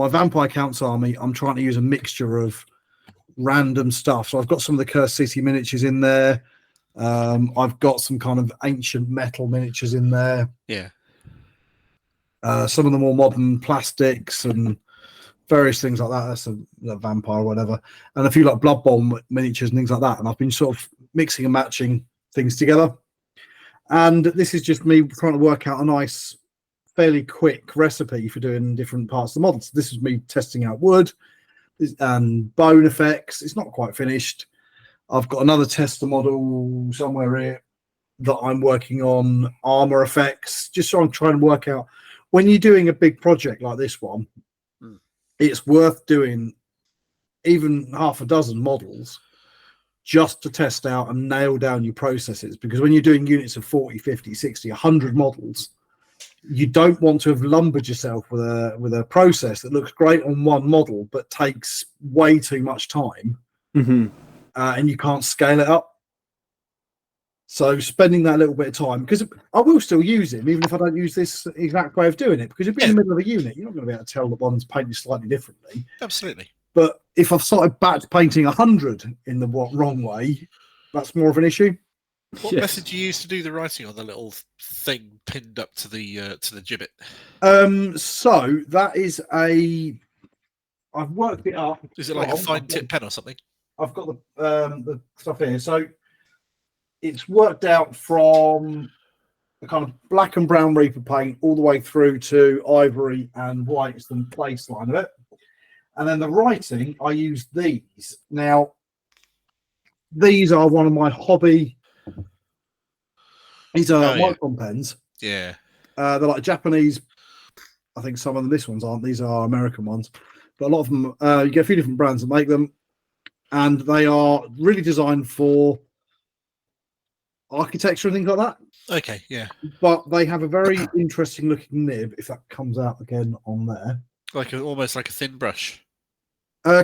Vampire Counts army, I'm trying to use a mixture of random stuff. So I've got some of the Cursed City miniatures in there. I've got some kind of ancient metal miniatures in there. Yeah. Some of the more modern plastics and various things like that. That's a vampire or whatever. And a few like Blood Bowl miniatures and things like that. And I've been sort of mixing and matching things together. And this is just me trying to work out a nice, fairly quick recipe for doing different parts of the model. So this is me testing out wood and bone effects. It's not quite finished. I've got another tester model somewhere here that I'm working on armor effects, just so I'm trying to work out when you're doing a big project like this one, it's worth doing even half a dozen models just to test out and nail down your processes. Because when you're doing units of 40, 50, 60, 100 models, you don't want to have lumbered yourself with a process that looks great on one model but takes way too much time, and you can't scale it up. So spending that little bit of time, because I will still use him even if I don't use this exact way of doing it, because if you're in the middle of a unit, you're not going to be able to tell that one's painted slightly differently. Absolutely. But if I've started batch painting 100 in the wrong way, that's more of an issue. What method do you use to do the writing on the little thing pinned up to the gibbet? So that is I've worked it up. Is it like a fine tip pen or something? I've got the stuff here. So it's worked out from the kind of black and brown Reaper paint all the way through to ivory and white is the place line of it. And then the writing, I use these. Now, these are one of my hobby. These are micron pens. Yeah. They're like Japanese. I think some of them, this ones aren't. These are American ones. But a lot of them, you get a few different brands that make them. And they are really designed for architecture and things like that. Okay, yeah. But they have a very interesting looking nib, if that comes out again on there. Almost like a thin brush.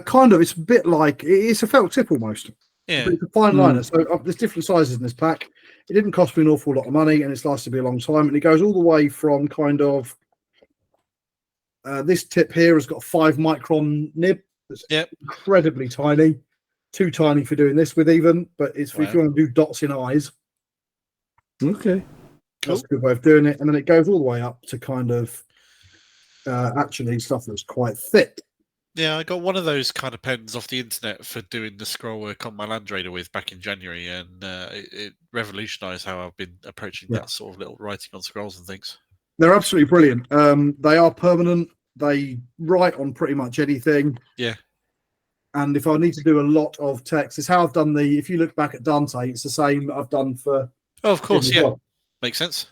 Kind of. It's a bit like, it's a felt tip almost. Yeah. But it's a fine liner. So there's different sizes in this pack. It didn't cost me an awful lot of money, and it's lasted me a long time. And it goes all the way from kind of this tip here has got a 5 micron nib. That's incredibly tiny. Too tiny for doing this with even, but it's if you want to do dots in eyes. Okay. That's a good way of doing it. And then it goes all the way up to kind of actually stuff that's quite thick. Yeah, I got one of those kind of pens off the internet for doing the scroll work on my Land Raider with back in January, and it revolutionised how I've been approaching that sort of little writing on scrolls and things. They're absolutely brilliant. They are permanent. They write on pretty much anything. Yeah. And if I need to do a lot of text, it's how I've done if you look back at Dante, it's the same that I've done for... Oh, of course, yeah. Well. Makes sense.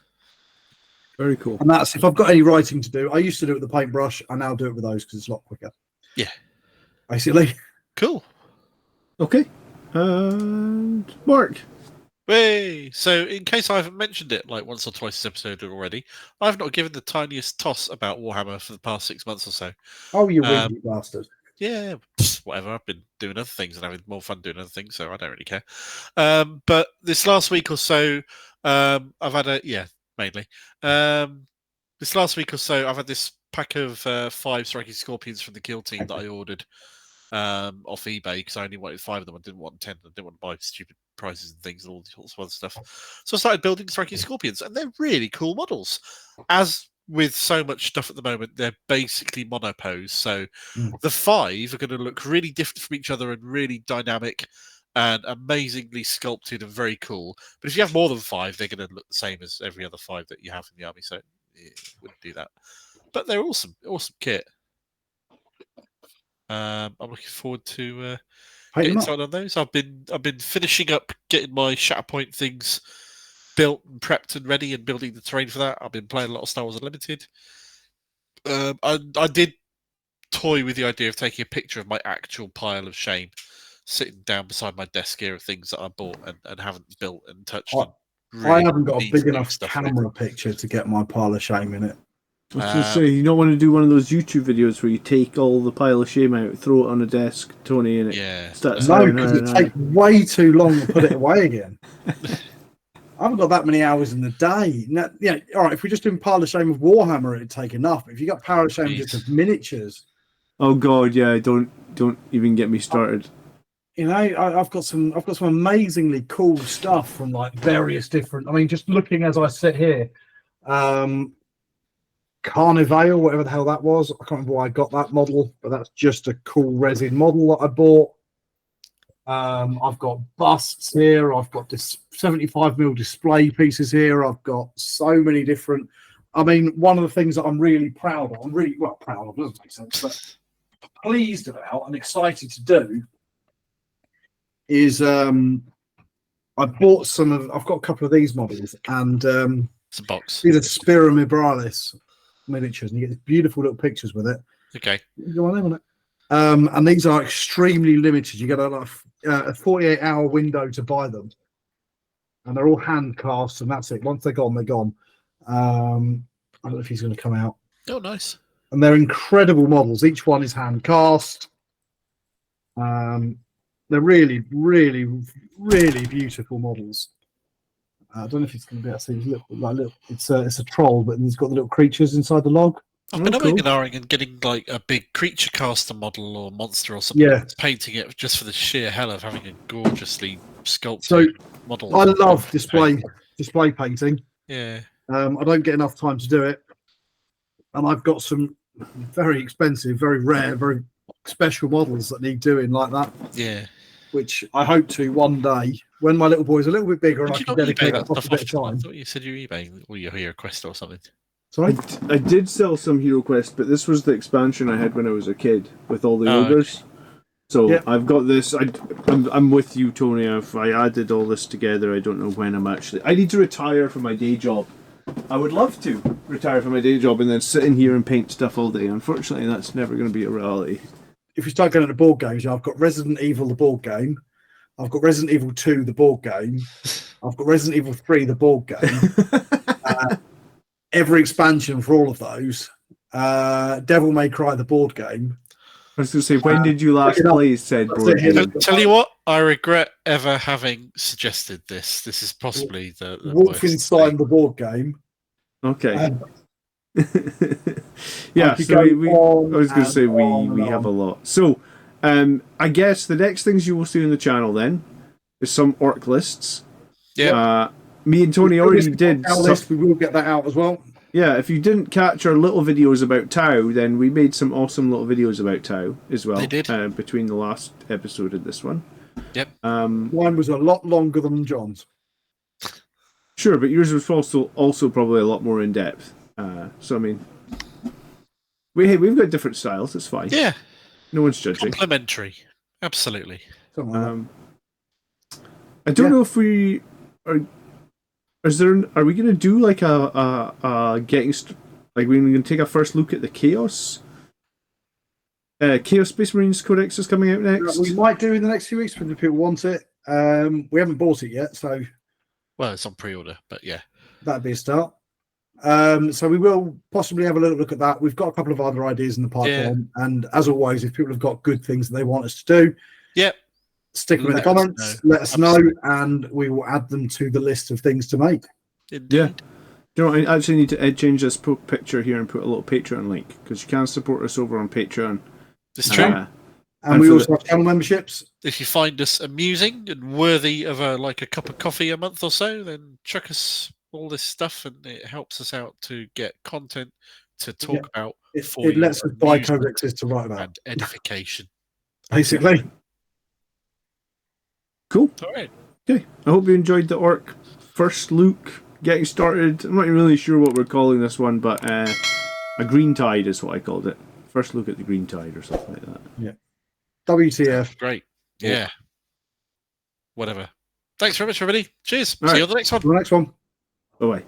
Very cool. And that's if I've got any writing to do. I used to do it with the paintbrush. I now do it with those because it's a lot quicker. Yeah. Basically. Cool. Okay. And Mark. Hey! So, in case I haven't mentioned it like once or twice this episode already, I've not given the tiniest toss about Warhammer for the past 6 months or so. Oh, you windy bastard. Yeah, whatever. I've been doing other things and having more fun doing other things, so I don't really care. But this last week or so, I've had mainly. This last week or so, I've had this pack of 5 Striking Scorpions from the Kill team that I ordered off eBay because I only wanted 5 of them. I didn't want 10. I didn't want to buy stupid prices and things and all sorts of other stuff. So I started building Striking Scorpions, and they're really cool models. As with so much stuff at the moment, they're basically monopose. So the 5 are going to look really different from each other and really dynamic and amazingly sculpted and very cool. But if you have more than 5, they're going to look the same as every other 5 that you have in the army. So it wouldn't do that. But they're awesome kit. I'm looking forward to getting started on those. I've been finishing up getting my Shatterpoint things built and prepped and ready and building the terrain for that. I've been playing a lot of Star Wars Unlimited. I did toy with the idea of taking a picture of my actual pile of shame sitting down beside my desk here of things that I bought and haven't built and touched. I haven't got a big enough camera picture to get my pile of shame in it. I was going to say, you don't want to do one of those YouTube videos where you take all the pile of shame out, throw it on a desk, Tony, and it starts... No, because it takes way too long to put it away again. I haven't got that many hours in the day. Now, all right, if we're just doing pile of shame of Warhammer, it'd take enough. But if you got pile of shame just of miniatures... Oh, God, yeah, don't even get me started. You know, I've got some amazingly cool stuff from like various different... I mean, just looking as I sit here... Carnivale, whatever the hell that was. I can't remember why I got that model, but that's just a cool resin model that I bought. I've got busts here. I've got this 75mm display pieces here. I've got so many different... I mean, one of the things that I'm really proud of, proud of, doesn't make sense, but pleased about and excited to do is I bought I've got a couple of these models, and it's a box. These are Spira Mibralis miniatures, and you get these beautiful little pictures with it. Okay. Go on it. And these are extremely limited. You get a 48-hour window to buy them, and they're all hand cast, and that's it. Once they're gone, they're gone. I don't know if he's going to come out. Oh, nice. And they're incredible models. Each one is hand cast. They're really, really, really beautiful models. I don't know if it's going to be able to see. It's a troll, but it's got the little creatures inside the log. I've been ignoring and getting like a big creature caster model or monster or something. Yeah. Painting it just for the sheer hell of having a gorgeously sculpted model. I love display painting. Yeah. I don't get enough time to do it, and I've got some very expensive, very rare, very special models that need doing like that. Yeah. Which I hope to one day, when my little boy's a little bit bigger and I can dedicate that a bit of time. I thought you said you're eBaying or your Hero Quest or something. Sorry? I did sell some Hero Quest, but this was the expansion I had when I was a kid with all the ogres. Okay. So yeah. I've got this. I'm with you, Tony. I added all this together. I don't know when I need to retire from my day job. I would love to retire from my day job and then sit in here and paint stuff all day. Unfortunately, that's never going to be a reality. If you start going to board games, I've got Resident Evil, the board game. I've got Resident Evil 2, the board game. I've got Resident Evil 3, the board game. Every expansion for all of those. Devil May Cry, the board game. I was going to say, when did you last play said board game? Tell you what, I regret ever having suggested this. This is possibly the Wolfenstein, the board game. Okay. Yeah, so I was going to say we have a lot. So, I guess the next things you will see on the channel then is some orc lists. Yeah. Me and Tony already did. List, we will get that out as well. if you didn't catch our little videos about Tau, then we made some awesome little videos about Tau as well. They did. Between the last episode and this one. Yep. Mine was a lot longer than John's. Sure, but yours was also probably a lot more in depth. So I mean, we've got different styles. It's fine. Yeah. No one's judging. Complimentary. Absolutely. I don't know if we are. Are we going to do like a like we're going to take a first look at the Chaos Space Marines Codex is coming out next? We might do in the next few weeks when the people want it. We haven't bought it yet, so well, it's on pre-order, but yeah, that'd be a start. So we will possibly have a little look at that. We've got a couple of other ideas in the pipeline, and as always, if people have got good things that they want us to do, stick them in the comments. Let us know, and we will add them to the list of things to make. Indeed. Yeah. Do you know what, I actually need to change this picture here and put a little Patreon link, because you can support us over on Patreon. It's true. And we also have channel memberships. If you find us amusing and worthy of a cup of coffee a month or so, then chuck us all this stuff, and it helps us out to get content to talk about. It lets us buy codexes to write about. And edification. Basically. Cool. All right. Okay. I hope you enjoyed the Orc first look, getting started. I'm not really sure what we're calling this one, but a green tide is what I called it. First look at the green tide or something like that. Yeah. WTF. Great. Yeah. Whatever. Thanks very much, everybody. Cheers. All See right. you on the next one. The next one. Bye-bye.